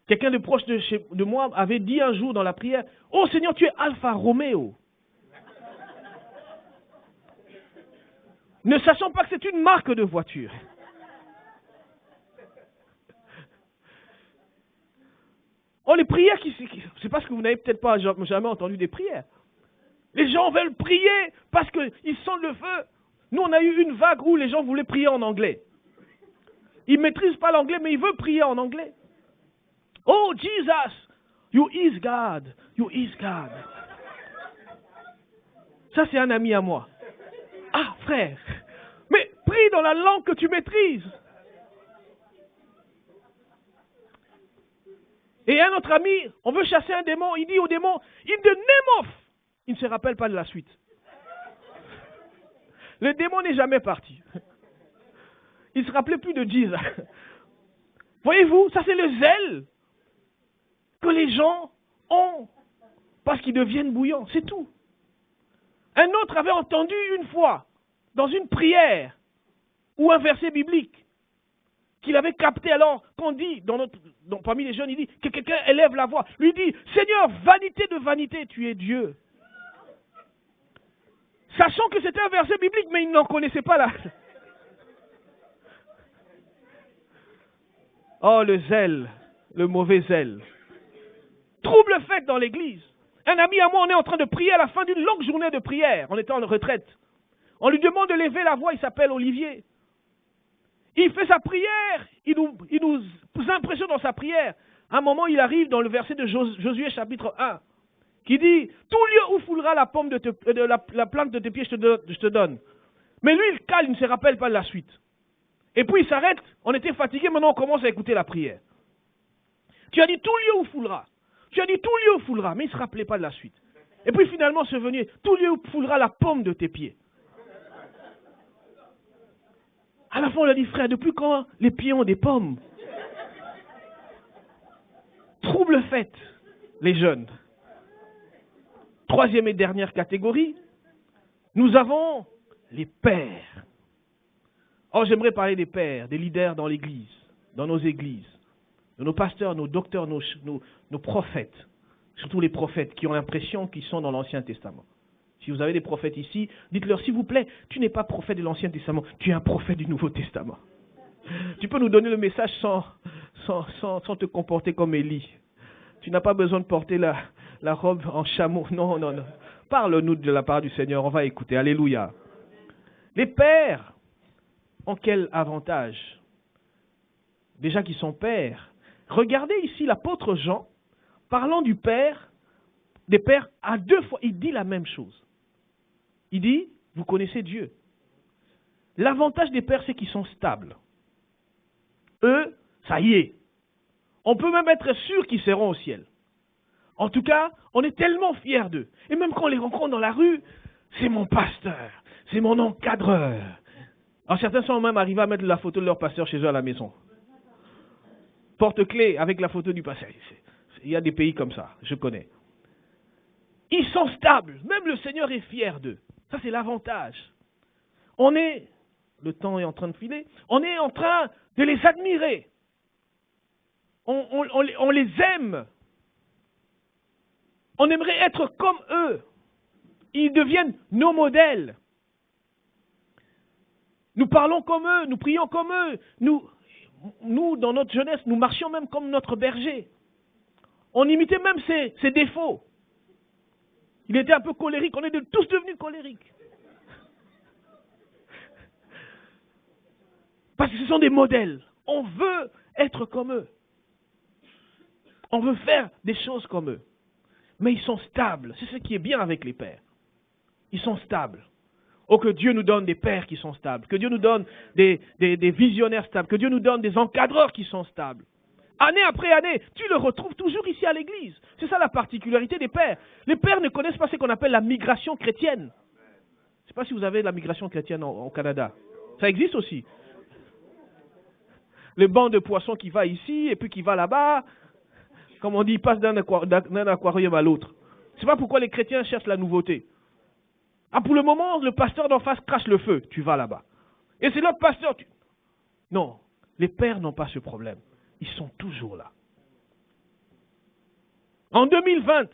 A: Quelqu'un de proche de moi avait dit un jour dans la prière, oh Seigneur, tu es Alpha Roméo. ne sachant pas que c'est une marque de voiture. Oh, les prières c'est parce que vous n'avez peut-être pas jamais entendu des prières. Les gens veulent prier parce qu'ils sentent le feu. Nous, on a eu une vague où les gens voulaient prier en anglais. Ils ne maîtrisent pas l'anglais, mais ils veulent prier en anglais. Oh, Jesus, you is God, you is God. Ça, c'est un ami à moi. Ah, frère, mais prie dans la langue que tu maîtrises. Et un autre ami, on veut chasser un démon, il dit au démon, in the name of. Il ne se rappelle pas de la suite. Le démon n'est jamais parti. Il ne se rappelait plus de Jesus. Voyez-vous, ça c'est le zèle que les gens ont parce qu'ils deviennent bouillants, c'est tout. Un autre avait entendu une fois, dans une prière, ou un verset biblique, qu'il avait capté alors, qu'on dit, parmi les jeunes, il dit, que quelqu'un élève la voix, lui dit, Seigneur, vanité de vanité, tu es Dieu. Sachant que c'était un verset biblique, mais il n'en connaissait pas là. Oh, le zèle, le mauvais zèle. Trouble fait dans l'église. Un ami à moi, on est en train de prier à la fin d'une longue journée de prière. On était en retraite. On lui demande de lever la voix, il s'appelle Olivier. Il fait sa prière, il nous impressionne dans sa prière. À un moment, il arrive dans le verset de Josué chapitre 1, qui dit, tout lieu où foulera la pomme la plante de tes pieds, je te donne. Mais lui, il cale, il ne se rappelle pas de la suite. Et puis il s'arrête, on était fatigué, maintenant on commence à écouter la prière. Tu as dit tout lieu où foulera. Tu as dit tout lieu où foulera, mais il ne se rappelait pas de la suite. Et puis finalement, c'est venu, tout lieu où foulera la pomme de tes pieds. À la fin, on lui a dit, frère, depuis quand les pieds ont des pommes? Trouble fait, les jeunes. Troisième et dernière catégorie, nous avons les pères. Oh, j'aimerais parler des pères, des leaders dans l'église, dans nos églises, de nos pasteurs, nos docteurs, nos prophètes, surtout les prophètes qui ont l'impression qu'ils sont dans l'Ancien Testament. Si vous avez des prophètes ici, dites-leur, s'il vous plaît, tu n'es pas prophète de l'Ancien Testament, tu es un prophète du Nouveau Testament. Tu peux nous donner le message sans te comporter comme Élie. Tu n'as pas besoin de porter la robe en chameau. Non, non, non. Parle-nous de la part du Seigneur, on va écouter. Alléluia. Les pères ont quel avantage? Déjà qu'ils sont pères. Regardez ici l'apôtre Jean, parlant du père, des pères, à deux fois, il dit la même chose. Il dit, vous connaissez Dieu. L'avantage des pères, c'est qu'ils sont stables. Eux, ça y est. On peut même être sûr qu'ils seront au ciel. En tout cas, on est tellement fiers d'eux. Et même quand on les rencontre dans la rue, c'est mon pasteur, c'est mon encadreur. Alors certains sont même arrivés à mettre la photo de leur pasteur chez eux à la maison. Porte-clés avec la photo du pasteur. Il y a des pays comme ça, je connais. Ils sont stables, même le Seigneur est fier d'eux. Ça, c'est l'avantage. Le temps est en train de filer, on est en train de les admirer. On les aime. On aimerait être comme eux. Ils deviennent nos modèles. Nous parlons comme eux, nous prions comme eux. Nous, dans notre jeunesse, nous marchions même comme notre berger. On imitait même ses défauts. Il était un peu colérique, on est tous devenus colériques. Parce que ce sont des modèles. On veut être comme eux. On veut faire des choses comme eux. Mais ils sont stables. C'est ce qui est bien avec les pères. Ils sont stables. Oh, que Dieu nous donne des pères qui sont stables. Que Dieu nous donne des visionnaires stables. Que Dieu nous donne des encadreurs qui sont stables. Année après année, tu le retrouves toujours ici à l'église. C'est ça la particularité des pères. Les pères ne connaissent pas ce qu'on appelle la migration chrétienne. Je ne sais pas si vous avez la migration chrétienne au Canada. Ça existe aussi. Le banc de poissons qui va ici et puis qui va là-bas. Comme on dit, il passe d'un aquarium à l'autre. Je ne sais pas pourquoi les chrétiens cherchent la nouveauté. Ah, pour le moment, le pasteur d'en face crache le feu. Tu vas là-bas. Et c'est l'autre pasteur. Non, les pères n'ont pas ce problème. Ils sont toujours là. En 2020,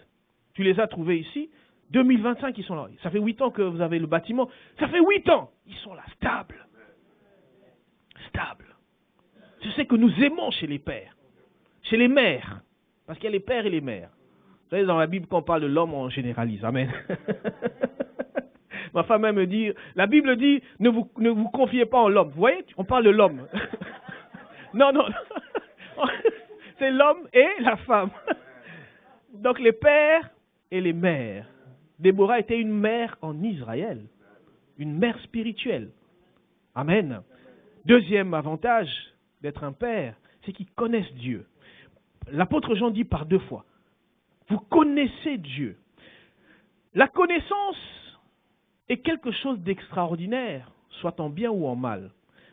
A: tu les as trouvés ici. 2025, ils sont là. Ça fait 8 ans que vous avez le bâtiment. Ça fait 8 ans. Ils sont là, stables. Stables. C'est ce que nous aimons chez les pères. Chez les mères. Parce qu'il y a les pères et les mères. Vous savez, dans la Bible, quand on parle de l'homme, on généralise. Amen. Ma femme me dit, la Bible dit, ne vous confiez pas en l'homme. Vous voyez, on parle de l'homme. Non. C'est l'homme et la femme. Donc les pères et les mères. Déborah était une mère en Israël. Une mère spirituelle. Amen. Deuxième avantage d'être un père, c'est qu'ils connaissent Dieu. L'apôtre Jean dit par 2 fois, vous connaissez Dieu. La connaissance est quelque chose d'extraordinaire, soit en bien ou en mal.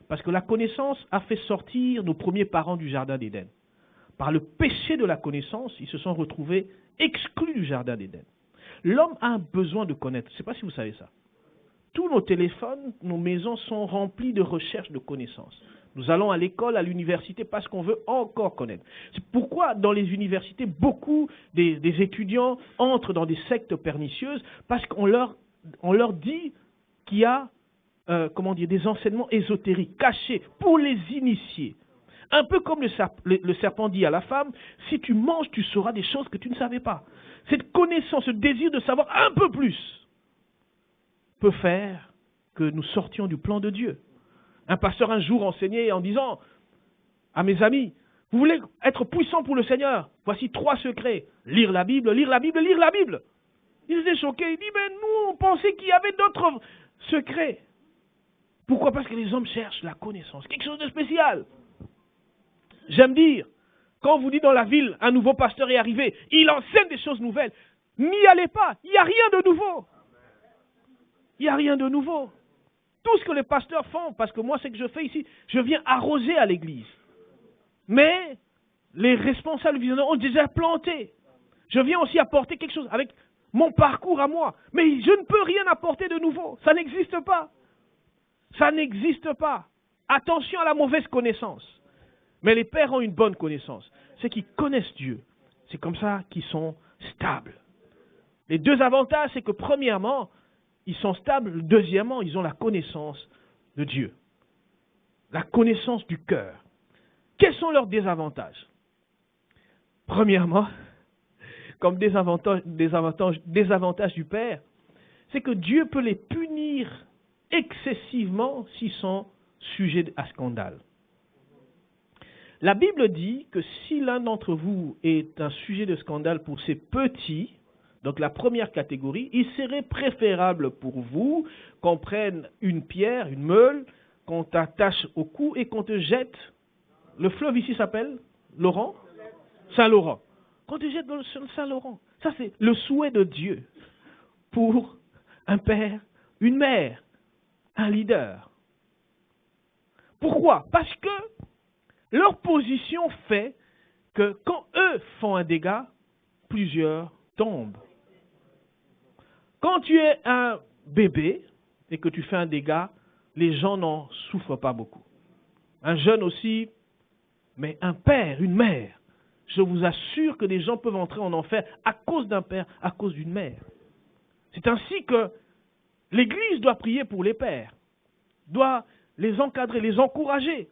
A: Parce que la connaissance a fait sortir nos premiers parents du jardin d'Éden. Par le péché de la connaissance, ils se sont retrouvés exclus du jardin d'Éden. L'homme a un besoin de connaître. Je ne sais pas si vous savez ça. Tous nos téléphones, nos maisons sont remplies de recherches de connaissances. Nous allons à l'école, à l'université, parce qu'on veut encore connaître. C'est pourquoi dans les universités, beaucoup des étudiants entrent dans des sectes pernicieuses, parce qu'on leur dit qu'il y a des enseignements ésotériques, cachés, pour les initier. Un peu comme le serpent dit à la femme, si tu manges, tu sauras des choses que tu ne savais pas. Cette connaissance, ce désir de savoir un peu plus, peut faire que nous sortions du plan de Dieu. Un pasteur un jour enseignait en disant à mes amis, vous voulez être puissant pour le Seigneur? Voici 3 secrets. Lire la Bible, lire la Bible, lire la Bible. Ils étaient choqués. Il dit, mais nous, on pensait qu'il y avait d'autres secrets. Pourquoi? Parce que les hommes cherchent la connaissance, quelque chose de spécial. J'aime dire, quand vous dites dans la ville, un nouveau pasteur est arrivé, il enseigne des choses nouvelles, n'y allez pas, il n'y a rien de nouveau. Il n'y a rien de nouveau. Tout ce que les pasteurs font, parce que moi, c'est que je fais ici, je viens arroser à l'église. Mais les responsables visionnaires ont déjà planté. Je viens aussi apporter quelque chose avec mon parcours à moi. Mais je ne peux rien apporter de nouveau. Ça n'existe pas. Ça n'existe pas. Attention à la mauvaise connaissance. Mais les pères ont une bonne connaissance. C'est qu'ils connaissent Dieu. C'est comme ça qu'ils sont stables. Les 2 avantages, c'est que premièrement, ils sont stables. Deuxièmement, ils ont la connaissance de Dieu. La connaissance du cœur. Quels sont leurs désavantages? Premièrement, comme désavantage du Père, c'est que Dieu peut les punir excessivement s'ils sont sujets à scandale. La Bible dit que si l'un d'entre vous est un sujet de scandale pour ses petits, donc la première catégorie, il serait préférable pour vous qu'on prenne une pierre, une meule, qu'on t'attache au cou et qu'on te jette. Le fleuve ici s'appelle Laurent? Saint-Laurent. Qu'on te jette dans le Saint-Laurent. Ça, c'est le souhait de Dieu pour un père, une mère, un leader. Pourquoi? Parce que leur position fait que quand eux font un dégât, plusieurs tombent. Quand tu es un bébé et que tu fais un dégât, les gens n'en souffrent pas beaucoup. Un jeune aussi, mais un père, une mère, je vous assure que des gens peuvent entrer en enfer à cause d'un père, à cause d'une mère. C'est ainsi que l'Église doit prier pour les pères, doit les encadrer, les encourager,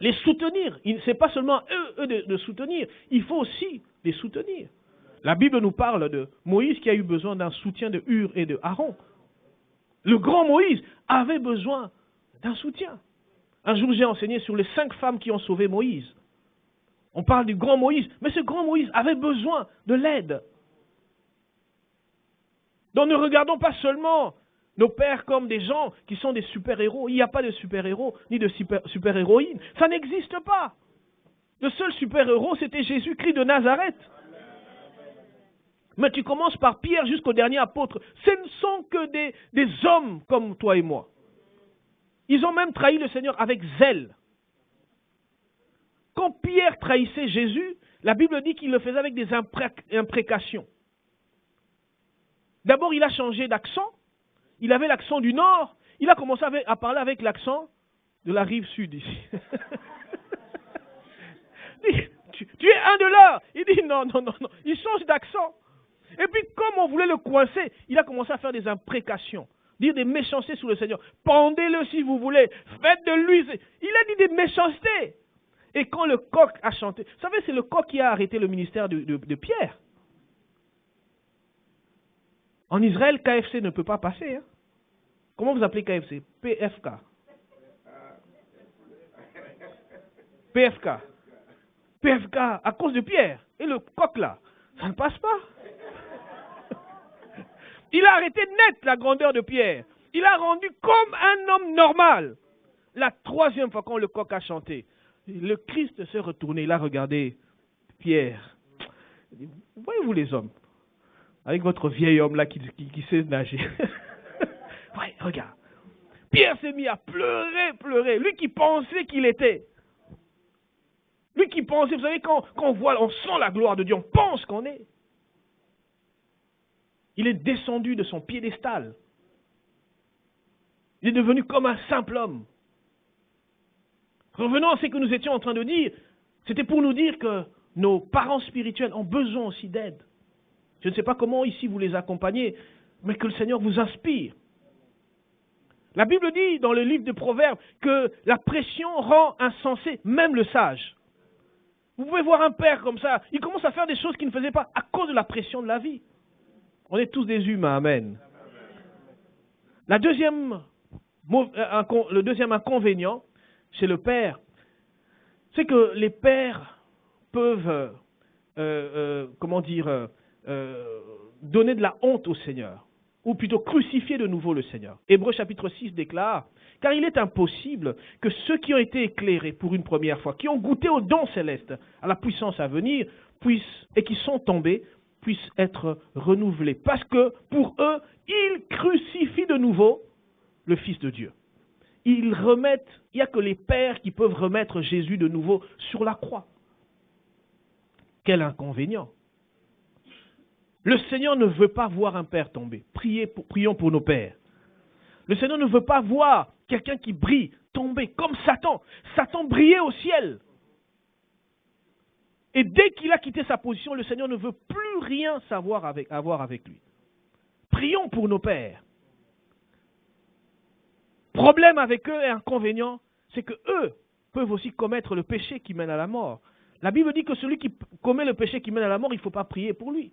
A: les soutenir. Ce n'est pas seulement eux de soutenir, il faut aussi les soutenir. La Bible nous parle de Moïse qui a eu besoin d'un soutien de Hur et de Aaron. Le grand Moïse avait besoin d'un soutien. Un jour, j'ai enseigné sur les 5 femmes qui ont sauvé Moïse. On parle du grand Moïse, mais ce grand Moïse avait besoin de l'aide. Donc ne regardons pas seulement nos pères comme des gens qui sont des super-héros. Il n'y a pas de super-héros ni de super-héroïne. Ça n'existe pas. Le seul super-héros, c'était Jésus-Christ de Nazareth. Mais tu commences par Pierre jusqu'au dernier apôtre. Ce ne sont que des hommes comme toi et moi. Ils ont même trahi le Seigneur avec zèle. Quand Pierre trahissait Jésus, la Bible dit qu'il le faisait avec des imprécations. D'abord, il a changé d'accent. Il avait l'accent du nord. Il a commencé à parler avec l'accent de la rive sud ici. Tu es un de là. Il dit non. Il change d'accent. Et puis, comme on voulait le coincer, il a commencé à faire des imprécations, dire des méchancetés sur le Seigneur. Pendez-le si vous voulez, faites de lui. Il a dit des méchancetés. Et quand le coq a chanté, vous savez, c'est le coq qui a arrêté le ministère de Pierre. En Israël, KFC ne peut pas passer. Hein. Comment vous appelez KFC? PFK. PFK. PFK, à cause de Pierre. Et le coq là, ça ne passe pas. Il a arrêté net la grandeur de Pierre. Il a rendu comme un homme normal. La troisième fois quand le coq a chanté, le Christ s'est retourné, il a regardé Pierre. Voyez-vous les hommes, avec votre vieil homme là qui sait nager. Ouais, regarde. Pierre s'est mis à pleurer. Lui qui pensait qu'il était. Lui qui pensait, vous savez, quand on voit, on sent la gloire de Dieu, on pense qu'on est. Il est descendu de son piédestal. Il est devenu comme un simple homme. Revenons à ce que nous étions en train de dire. C'était pour nous dire que nos parents spirituels ont besoin aussi d'aide. Je ne sais pas comment ici vous les accompagnez, mais que le Seigneur vous inspire. La Bible dit dans le livre de Proverbes que la pression rend insensé même le sage. Vous pouvez voir un père comme ça, il commence à faire des choses qu'il ne faisait pas à cause de la pression de la vie. On est tous des humains, amen. Le deuxième inconvénient chez le père, c'est que les pères peuvent, donner de la honte au Seigneur, ou plutôt crucifier de nouveau le Seigneur. Hébreux chapitre 6 déclare, « Car il est impossible que ceux qui ont été éclairés pour une première fois, qui ont goûté au don céleste, à la puissance à venir, et qui sont tombés, puissent être renouvelés. Parce que pour eux, ils crucifient de nouveau le Fils de Dieu. Il n'y a que les pères qui peuvent remettre Jésus de nouveau sur la croix. Quel inconvénient! Le Seigneur ne veut pas voir un père tomber. Prions pour nos pères. Le Seigneur ne veut pas voir quelqu'un qui brille tomber comme Satan. Satan brillait au ciel. Et dès qu'il a quitté sa position, le Seigneur ne veut plus rien avoir avec lui. Prions pour nos pères. Problème avec eux et inconvénient, c'est que eux peuvent aussi commettre le péché qui mène à la mort. La Bible dit que celui qui commet le péché qui mène à la mort, il ne faut pas prier pour lui.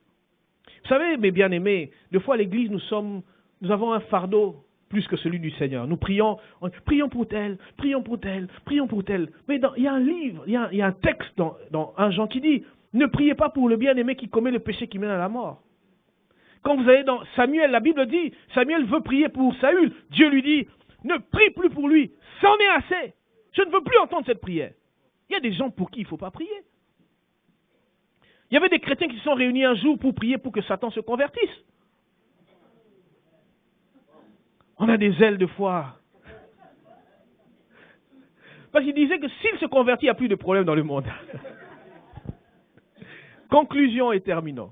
A: Vous savez, mes bien-aimés, des fois à l'église, nous avons un fardeau plus que celui du Seigneur. Nous prions pour tel, prions pour tel, prions pour tel. Mais il y a un livre, il y a un texte dans 1 Jean qui dit, ne priez pas pour le bien-aimé qui commet le péché qui mène à la mort. Quand vous allez dans Samuel, la Bible dit, Samuel veut prier pour Saül. Dieu lui dit, ne prie plus pour lui, c'en est assez. Je ne veux plus entendre cette prière. Il y a des gens pour qui il ne faut pas prier. Il y avait des chrétiens qui se sont réunis un jour pour prier pour que Satan se convertisse. On a des ailes de foi. Parce qu'il disait que s'il se convertit, il n'y a plus de problème dans le monde. Conclusion et terminant.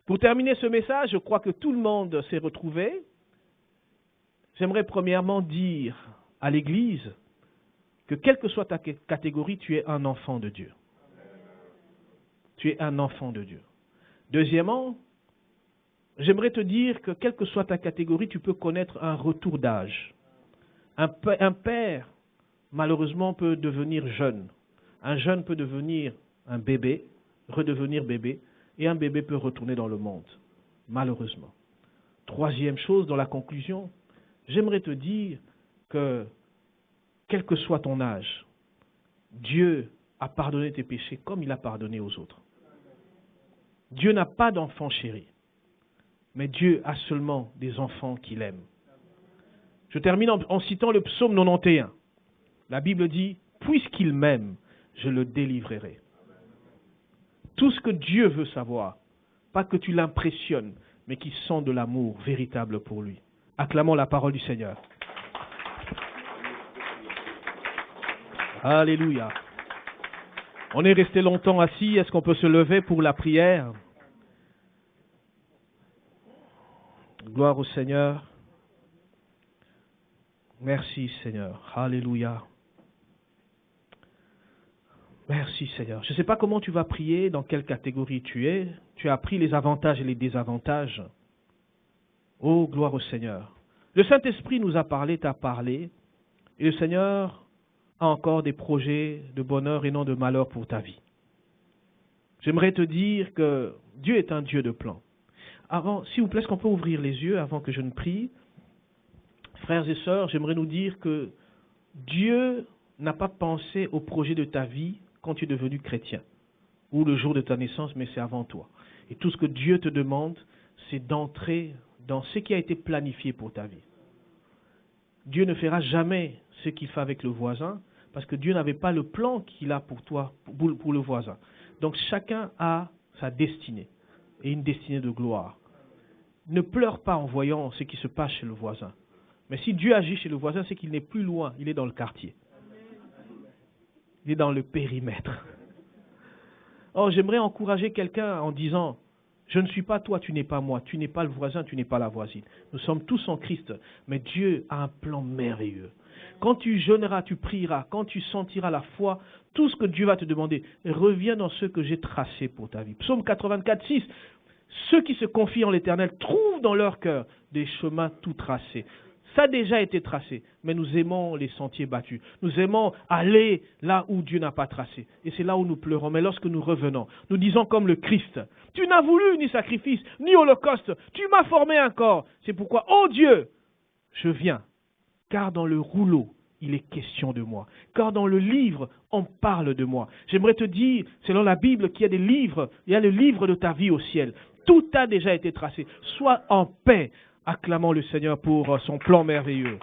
A: Pour terminer ce message, je crois que tout le monde s'est retrouvé. J'aimerais premièrement dire à l'Église que quelle que soit ta catégorie, tu es un enfant de Dieu. Tu es un enfant de Dieu. Deuxièmement, j'aimerais te dire que quelle que soit ta catégorie, tu peux connaître un retour d'âge. Un père, malheureusement, peut devenir jeune. Un jeune peut devenir un bébé, redevenir bébé, et un bébé peut retourner dans le monde, malheureusement. Troisième chose, dans la conclusion, j'aimerais te dire que, quel que soit ton âge, Dieu a pardonné tes péchés comme il a pardonné aux autres. Dieu n'a pas d'enfants chéris, mais Dieu a seulement des enfants qu'il aime. Je termine en citant le psaume 91. La Bible dit, « Puisqu'il m'aime, je le délivrerai. » Tout ce que Dieu veut savoir, pas que tu l'impressionnes, mais qu'il sent de l'amour véritable pour lui. Acclamons la parole du Seigneur. Alléluia. On est resté longtemps assis. Est-ce qu'on peut se lever pour la prière? Gloire au Seigneur. Merci Seigneur. Alléluia. Merci Seigneur. Je ne sais pas comment tu vas prier, dans quelle catégorie tu es. Tu as appris les avantages et les désavantages. Oh, gloire au Seigneur. Le Saint-Esprit nous a parlé, t'a parlé. Et le Seigneur a encore des projets de bonheur et non de malheur pour ta vie. J'aimerais te dire que Dieu est un Dieu de plans. Avant, s'il vous plaît, est-ce qu'on peut ouvrir les yeux avant que je ne prie? Frères et sœurs, j'aimerais nous dire que Dieu n'a pas pensé au projet de ta vie quand tu es devenu chrétien, ou le jour de ta naissance, mais c'est avant toi. Et tout ce que Dieu te demande, c'est d'entrer dans ce qui a été planifié pour ta vie. Dieu ne fera jamais ce qu'il fait avec le voisin, parce que Dieu n'avait pas le plan qu'il a pour toi, pour le voisin. Donc chacun a sa destinée, et une destinée de gloire. Ne pleure pas en voyant ce qui se passe chez le voisin. Mais si Dieu agit chez le voisin, c'est qu'il n'est plus loin, il est dans le quartier. Il est dans le périmètre. Or, j'aimerais encourager quelqu'un en disant, je ne suis pas toi, tu n'es pas moi, tu n'es pas le voisin, tu n'es pas la voisine. Nous sommes tous en Christ, mais Dieu a un plan merveilleux. Quand tu jeûneras, tu prieras, quand tu sentiras la foi, tout ce que Dieu va te demander, reviens dans ce que j'ai tracé pour ta vie. Psaume 84, 6, ceux qui se confient en l'Éternel trouvent dans leur cœur des chemins tout tracés. Ça a déjà été tracé, mais nous aimons les sentiers battus. Nous aimons aller là où Dieu n'a pas tracé. Et c'est là où nous pleurons. Mais lorsque nous revenons, nous disons comme le Christ, « Tu n'as voulu ni sacrifice, ni holocauste. Tu m'as formé un corps. C'est pourquoi, ô Dieu, je viens. Car dans le rouleau, il est question de moi. Car dans le livre, on parle de moi. » J'aimerais te dire, selon la Bible, qu'il y a des livres. Il y a le livre de ta vie au ciel. Tout a déjà été tracé. Sois en paix. Acclamons le Seigneur pour son plan merveilleux.